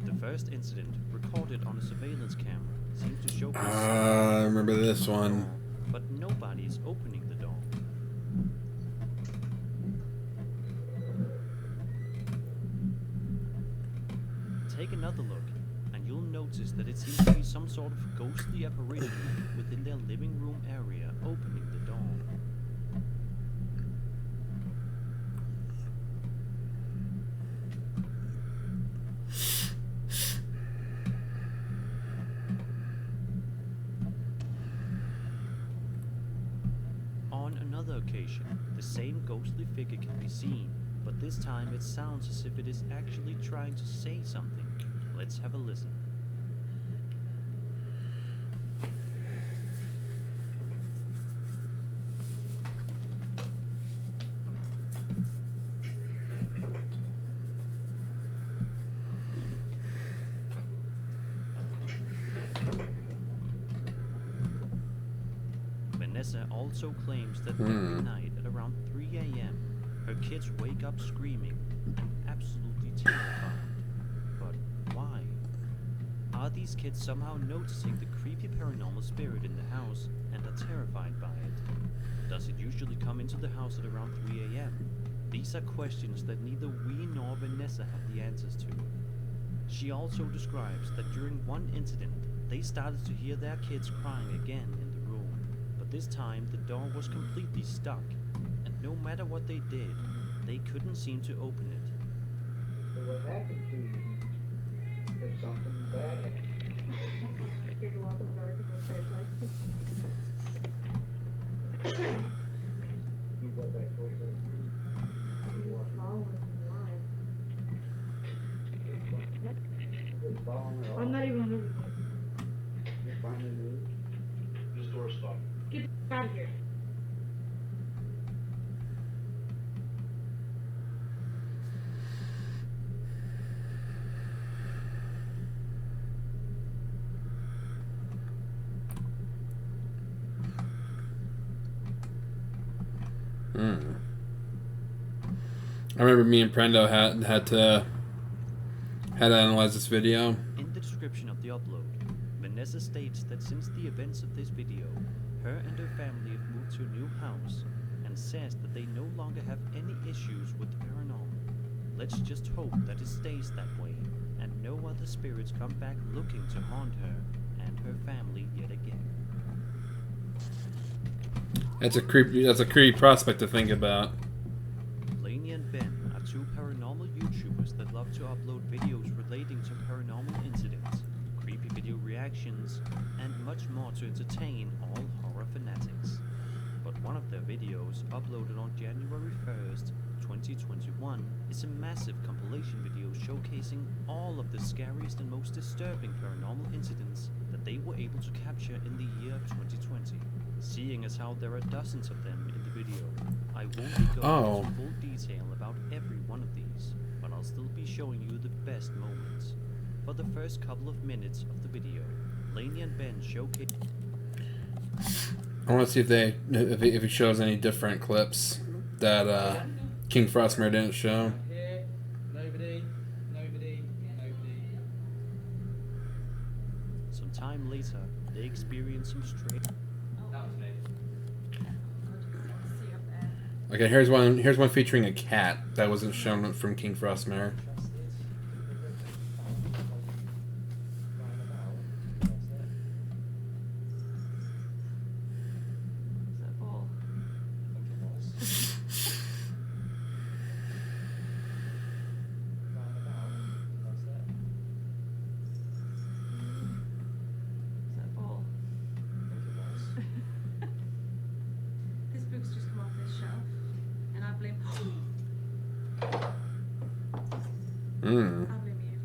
The first incident, recorded on a surveillance camera, seems to showcase I remember this one. but nobody is opening the door. Take another look, and you'll notice that it seems to be some sort of ghostly apparition within their living room area opening the door. On another occasion, the same ghostly figure can be seen, but this time it sounds as if it is actually trying to say something. Let's have a listen. Vanessa also claims that every night at around 3 a.m., her kids wake up screaming and absolutely terrified. But why? Are these kids somehow noticing the creepy paranormal spirit in the house and are terrified by it? Does it usually come into the house at around 3 a.m.? These are questions that neither we nor Vanessa have the answers to. She also describes that during one incident, they started to hear their kids crying again in the room, but this time the door was completely stuck, and no matter what they did, they couldn't seem to open it. So what happened to you? There's something bad happened. You go back closer. I'm not even moving. You're finally moved. This door's stuck. Get out of here. I remember me and Prendo had to analyze this video. In the description of the upload, Vanessa states that since the events of this video, her and her family have moved to a new house, and says that they no longer have any issues with the paranormal. Let's just hope that it stays that way, and no other spirits come back looking to haunt her and her family yet again. That's a creepy prospect to think about. Lainey and Ben are two paranormal YouTubers that love to upload videos relating to paranormal incidents, creepy video reactions, and much more to entertain all horror fanatics. But one of their videos, uploaded on January 1st, 2021, is a massive compilation video showcasing all of the scariest and most disturbing paranormal incidents that they were able to capture in the year 2020. Seeing as how there are dozens of them in the video, I won't be going into full detail about every one of these, but I'll still be showing you the best moments. For the first couple of minutes of the video, Lainey and Ben showcase. I want to see if he shows any different clips that King Frostmare didn't show. Here, nobody. Some time later, they experience some strange. That was me. Okay, here's one featuring a cat that wasn't shown from King Frostmare. Hmm. I blame you.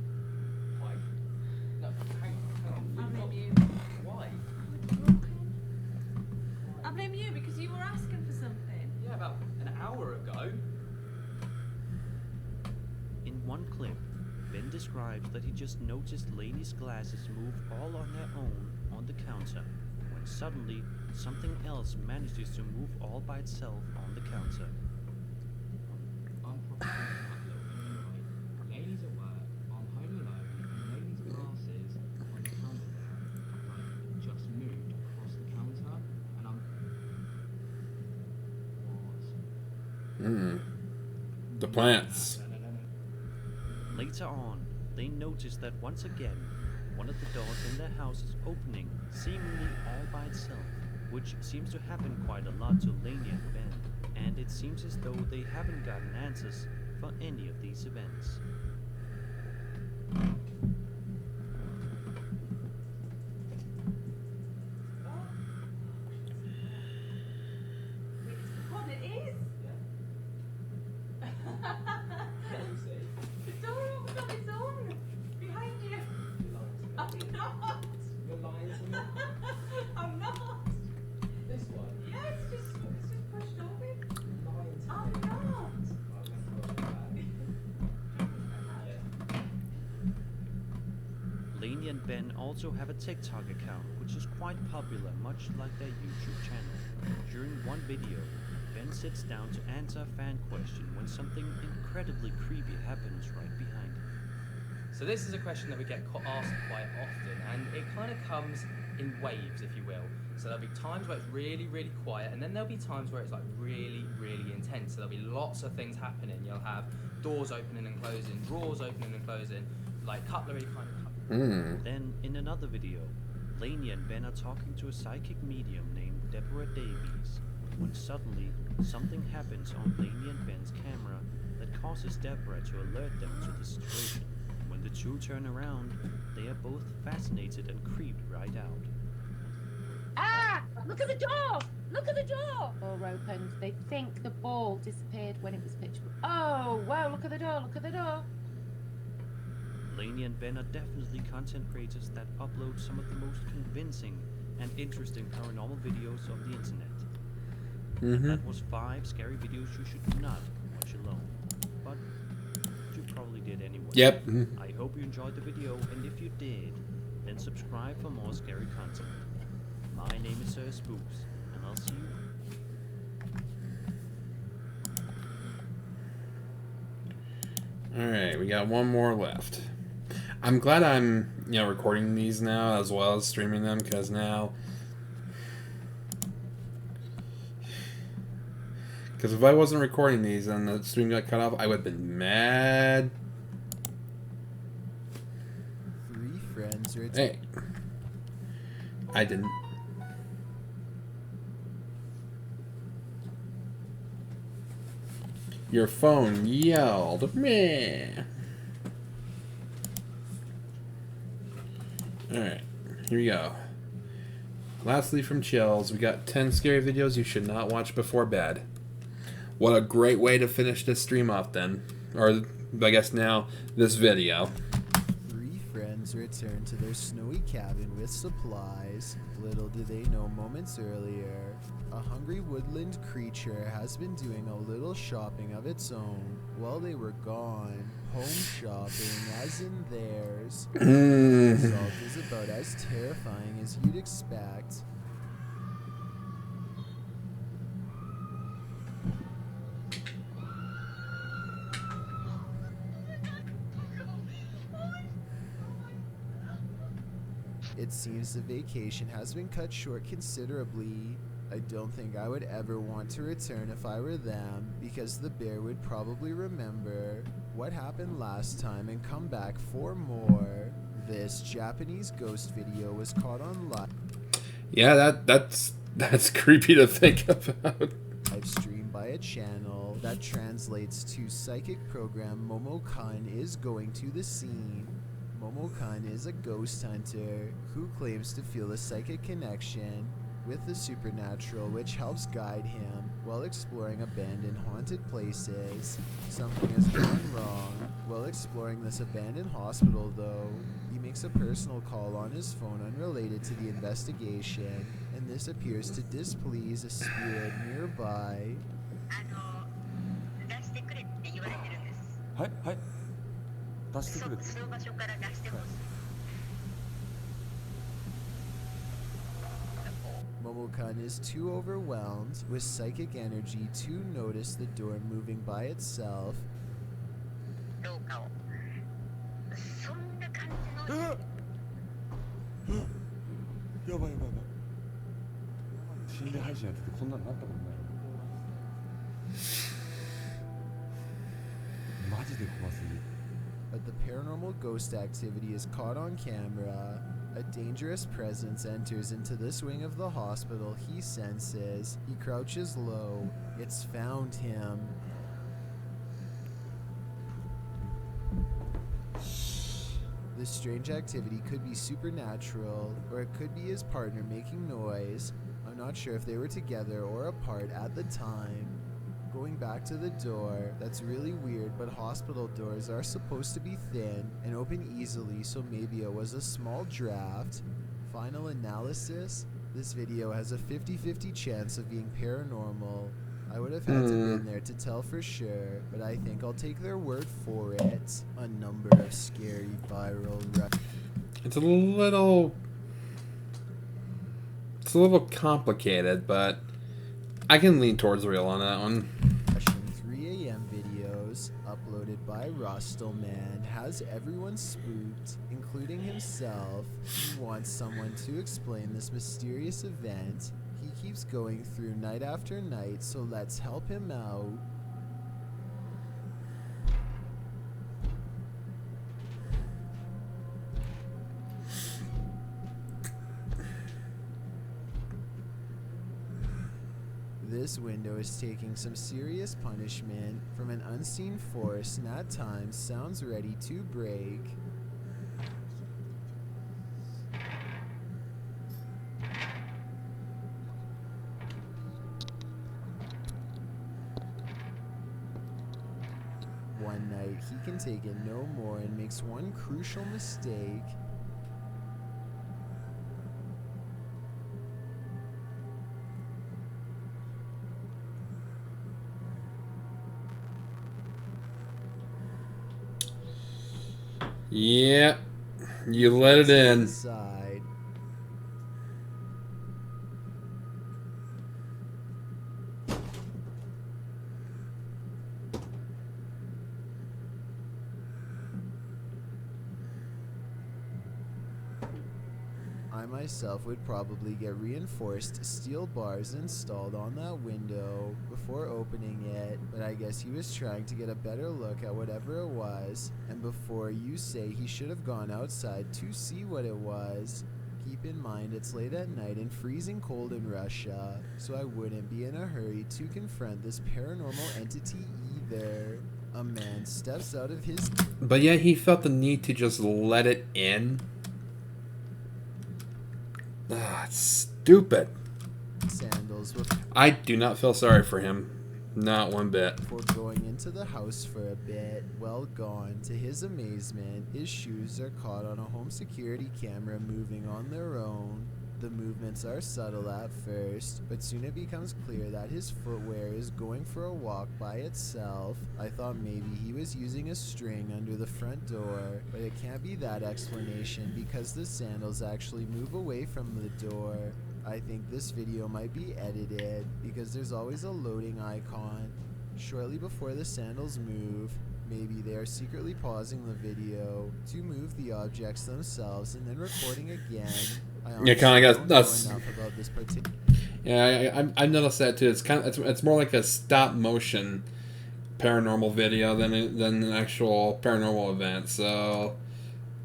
Why? No, hang on. I blame you. Why? I blame you because you were asking for something. Yeah, about an hour ago. In one clip, Ben describes that he just noticed Lainey's glasses move all on their own on the counter, when suddenly something else manages to move all by itself on the counter. I'm probably thinking that little anyway. Lainey's at work, I'm home alone, and Lainey's glasses on the counter there, like, just moved across the counter, and I'm... What? Hmm. The plants. No. Later on, they notice that once again, one of the doors in their house is opening, seemingly all by itself, which seems to happen quite a lot to Lainey and Ben, and it seems as though they haven't gotten answers for any of these events. What it is? The door opened on its own. Behind you. I'm not. You're lying to me? I'm not. This one? Yeah, it's just pushed open. You're lying to I'm me. not. Right, let's go back. Lainey and Ben also have a TikTok account, which is quite popular, much like their YouTube channel. During one video, Ben sits down to answer a fan question when something incredibly creepy happens right behind him. So this is a question that we get asked quite often, and it kind of comes in waves, if you will. So there'll be times where it's really, really quiet, and then there'll be times where it's like really, really intense. So there'll be lots of things happening. You'll have doors opening and closing, drawers opening and closing, like cutlery kind of. Then, in another video, Lainey and Ben are talking to a psychic medium named Deborah Davies, when suddenly something happens on Lainey and Ben's camera that causes Deborah to alert them to the situation. When the two turn around, they are both fascinated and creeped right out. Ah! Look at the door! Look at the door! Door opened. They think the ball disappeared when it was pitch black. Oh, wow, look at the door, look at the door. Lainey and Ben are definitely content creators that upload some of the most convincing and interesting paranormal videos of the internet. That was 5 scary videos you should not watch alone. But you probably did anyway. Yep. I hope you enjoyed the video, and if you did, then subscribe for more scary content. My name is Sir Spooks, and I'll see you. Alright, we got one more left. I'm glad I'm, recording these now as well as streaming them, because now... Because if I wasn't recording these and the stream got cut off, I would have been mad. 3 friends are... Hey. I didn't... Your phone yelled, meh. Alright, here we go. Lastly from Chills, we got 10 scary videos you should not watch before bed. What a great way to finish this stream off then. Or, I guess now, this video. 3 friends return to their snowy cabin with supplies. Little do they know moments earlier, a hungry woodland creature has been doing a little shopping of its own while they were gone. Home shopping, as in theirs. The result is about as terrifying as you'd expect. It seems the vacation has been cut short considerably. I don't think I would ever want to return if I were them, because the bear would probably remember what happened last time and come back for more. This Japanese ghost video was caught on live. Yeah, that's creepy to think about. Live streamed by a channel that translates to psychic program Momo-kun is going to the scene. Momo-kun is a ghost hunter who claims to feel a psychic connection with the supernatural, which helps guide him while exploring abandoned haunted places. Something has gone wrong. While exploring this abandoned hospital, though, he makes a personal call on his phone unrelated to the investigation, and this appears to displease a spirit nearby. はいはい出してくれってその場所から出してほしい Momokun is too overwhelmed with psychic energy to notice the door moving by itself. どうかをそんな感じのやばいやばいやばい心霊配信やっててこんなのなったことないマジで怖すぎ But the paranormal ghost activity is caught on camera. A dangerous presence enters into this wing of the hospital he senses. He crouches low. It's found him. This strange activity could be supernatural, or it could be his partner making noise. I'm not sure if they were together or apart at the time. Going back to the door, that's really weird, but hospital doors are supposed to be thin and open easily, so maybe it was a small draft. Final analysis, this video has a 50-50 chance of being paranormal. I would have had to been there to tell for sure, but I think I'll take their word for it. A number of scary viral It's a little complicated, but I can lean towards real on that one. 3 a.m. videos uploaded by Rostelman has everyone spooked, including himself. He wants someone to explain this mysterious event. He keeps going through night after night, so let's help him out. This window is taking some serious punishment from an unseen force and at times sounds ready to break. One night, he can take it no more and makes one crucial mistake. Yeah, you let it in. Side. I myself would probably get reinforced steel bars installed on that window before opening it, but I guess he was trying to get a better look at whatever it was, and before you say he should have gone outside to see what it was, keep in mind it's late at night and freezing cold in Russia, so I wouldn't be in a hurry to confront this paranormal entity either. A man steps out of his... But yet he felt the need to just let it in. Ah, it's stupid. Sandals with... I do not feel sorry for him. Not one bit. Before going into the house for a bit, well gone, to his amazement, his shoes are caught on a home security camera moving on their own. The movements are subtle at first, but soon it becomes clear that his footwear is going for a walk by itself. I thought maybe he was using a string under the front door, but it can't be that explanation because the sandals actually move away from the door. I think this video might be edited because there's always a loading icon. Shortly before the sandals move, maybe they are secretly pausing the video to move the objects themselves and then recording again. Yeah, kind of got that's. This yeah, I noticed that too. It's more like a stop motion paranormal video than an actual paranormal event. So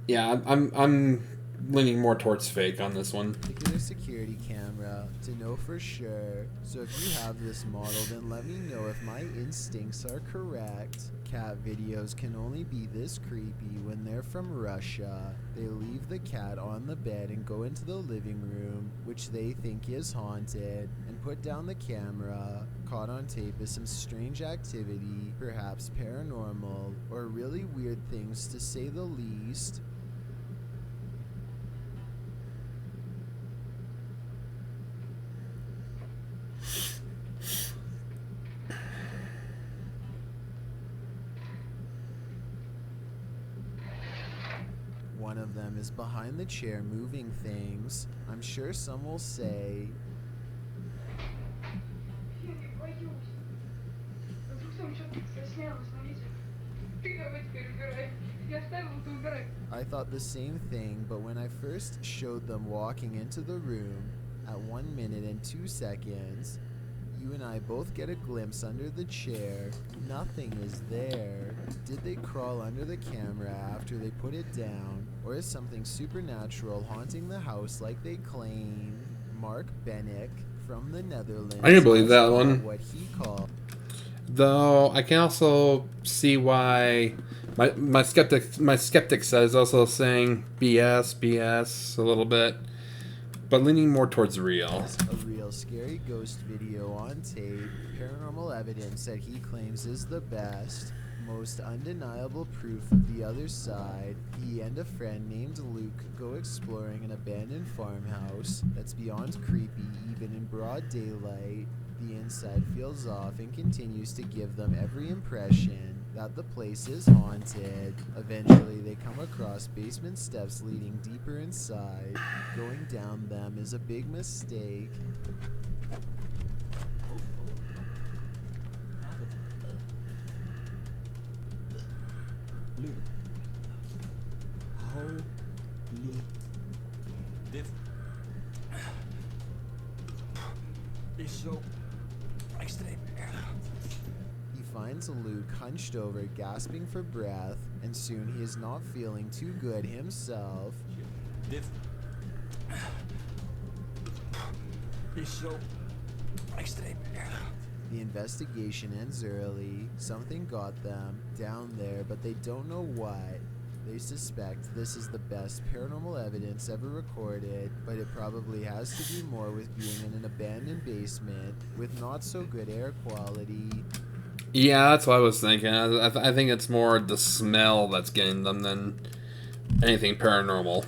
yeah, I'm leaning more towards fake on this one. Particular security camera to know for sure. So if you have this model, then let me know if my instincts are correct. Cat videos can only be this creepy when they're from Russia. They leave the cat on the bed and go into the living room, which they think is haunted, and put down the camera. Caught on tape is some strange activity, perhaps paranormal, or really weird weird things to say the least. One of them is behind the chair moving things. I'm sure some will say, I thought the same thing, but when I first showed them walking into the room, at 1 minute and 2 seconds, you and I both get a glimpse under the chair. Nothing is there. Did they crawl under the camera after they put it down? Or is something supernatural haunting the house like they claim? Mark Bennick from the Netherlands. I can believe that one. What he called. Though I can also see why my skeptic side is also saying BS a little bit, but leaning more towards real. A real scary ghost video on tape, paranormal evidence that he claims is the best, most undeniable proof of the other side. He and a friend named Luke go exploring an abandoned farmhouse that's beyond creepy even in broad daylight. The inside feels off and continues to give them every impression that the place is haunted. Eventually, they come across basement steps leading deeper inside. Going down them is a big mistake. Luke. Holy diff. Is so extreme. He finds Luke hunched over, gasping for breath, and soon he is not feeling too good himself. Diff. Is so extreme. The investigation ends early. Something got them down there, but they don't know what. They suspect this is the best paranormal evidence ever recorded, but it probably has to do more with being in an abandoned basement with not so good air quality. Yeah, that's what I was thinking. I think it's more the smell that's getting them than anything paranormal.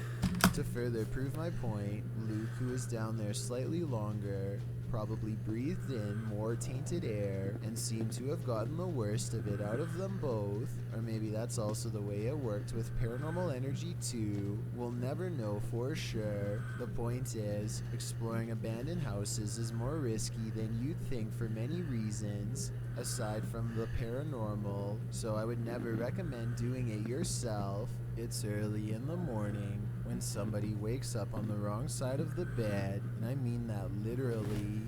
To further prove my point, Luke, who is down there slightly longer, probably breathed in more tainted air and seemed to have gotten the worst of it out of them both. Or maybe that's also the way it worked with paranormal energy too. We'll never know for sure. The point is, exploring abandoned houses is more risky than you'd think for many reasons, aside from the paranormal, so I would never recommend doing it yourself. It's early in the morning when somebody wakes up on the wrong side of the bed, and I mean that literally.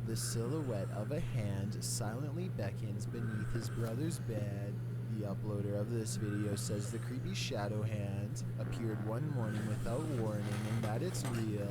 The silhouette of a hand silently beckons beneath his brother's bed. The uploader of this video says the creepy shadow hand appeared one morning without warning and that it's real.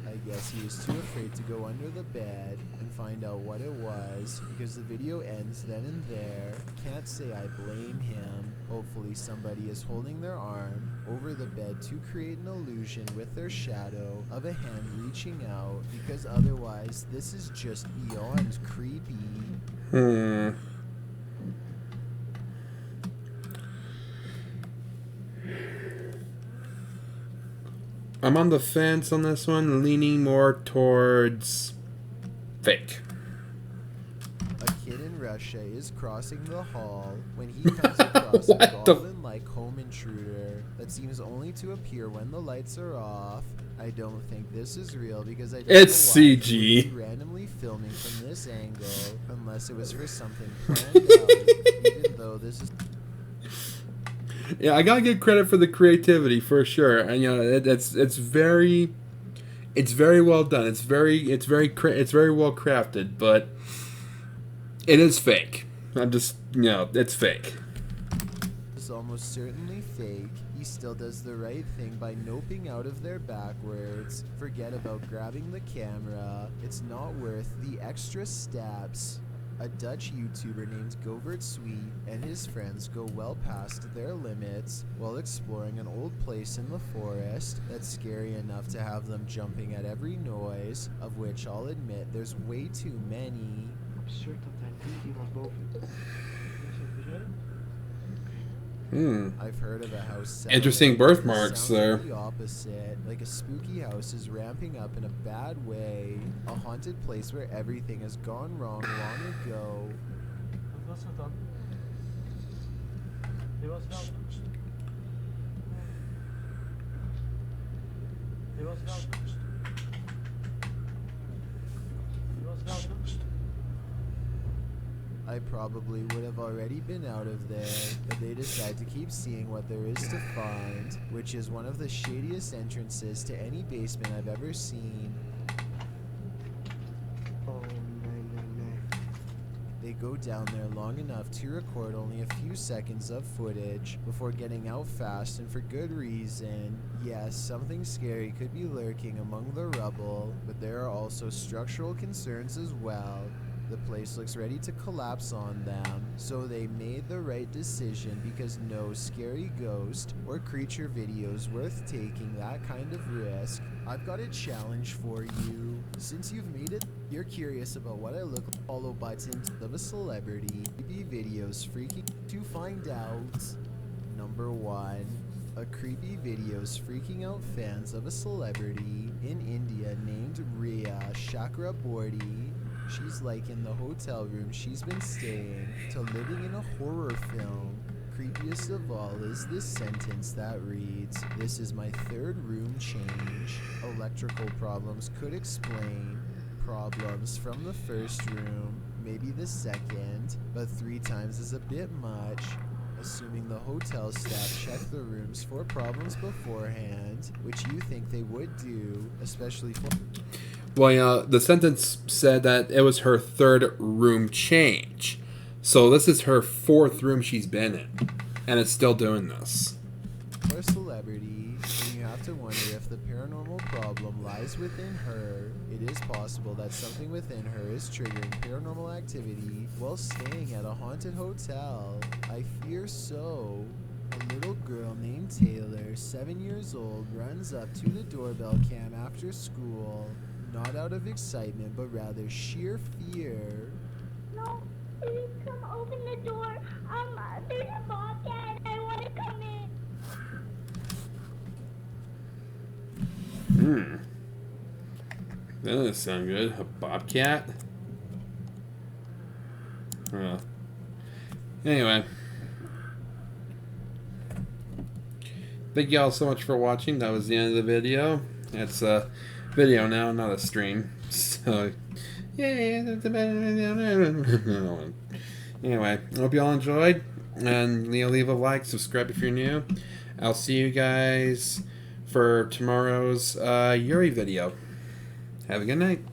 I guess he was too afraid to go under the bed and find out what it was, because the video ends then and there. Can't say I blame him. Hopefully somebody is holding their arm over the bed to create an illusion with their shadow of a hand reaching out, because otherwise this is just beyond creepy. I'm on the fence on this one, leaning more towards fake. A kid in Russia is crossing the hall when he comes across a goblin-like home intruder that seems only to appear when the lights are off. I don't think this is real because I don't it's know why CG. he would be randomly filming from this angle unless it was for something planned out, even though this is... Yeah, I gotta give credit for the creativity for sure, and you know it's very well done. It's very well crafted, but it is fake. I'm just it's fake. It's almost certainly fake. He still does the right thing by noping out of there backwards. Forget about grabbing the camera. It's not worth the extra steps. A Dutch YouTuber named Govert Sweet and his friends go well past their limits while exploring an old place in the forest that's scary enough to have them jumping at every noise, of which I'll admit there's way too many. Absurd dat hij niet iemand boven. I've heard of a house set Interesting up, birthmarks sounds there. The opposite, like a spooky house is ramping up in a bad way. A haunted place where everything has gone wrong long ago. Wat was dat dan? Die was wel. Die was wel. Die was wel. I probably would have already been out of there, but they decide to keep seeing what there is to find, which is one of the shadiest entrances to any basement I've ever seen. Oh, nee. They go down there long enough to record only a few seconds of footage before getting out fast and for good reason. Yes, something scary could be lurking among the rubble, but there are also structural concerns as well. The place looks ready to collapse on them, so they made the right decision because no scary ghost or creature video is worth taking that kind of risk. I've got a challenge for you. Since you've made it, you're curious about what I look like, follow buttons of a celebrity, creepy videos freaking to find out. Number 1. A creepy videos freaking out fans of a celebrity in India named Rhea Chakraborty. She's like in the hotel room she's been staying to living in a horror film. Creepiest of all is this sentence that reads, "This is my 3rd room change." Electrical problems could explain. Problems from the 1st room, maybe the 2nd, but 3 times is a bit much. Assuming the hotel staff checked the rooms for problems beforehand, which you think they would do, especially for... Well, the sentence said that it was her 3rd room change. So this is her 4th room she's been in. And it's still doing this. For a celebrity, and you have to wonder if the paranormal problem lies within her. It is possible that something within her is triggering paranormal activity while staying at a haunted hotel. I fear so. A little girl named Taylor, 7 years old, runs up to the doorbell cam after school. Not out of excitement, but rather sheer fear. No, please come open the door. There's a bobcat and I want to come in. That doesn't sound good. A bobcat? Anyway. Thank you all so much for watching. That was the end of the video. It's a video now, not a stream. So, yay. Anyway, I hope you all enjoyed. And leave a like, subscribe if you're new. I'll see you guys for tomorrow's Yuri video. Have a good night.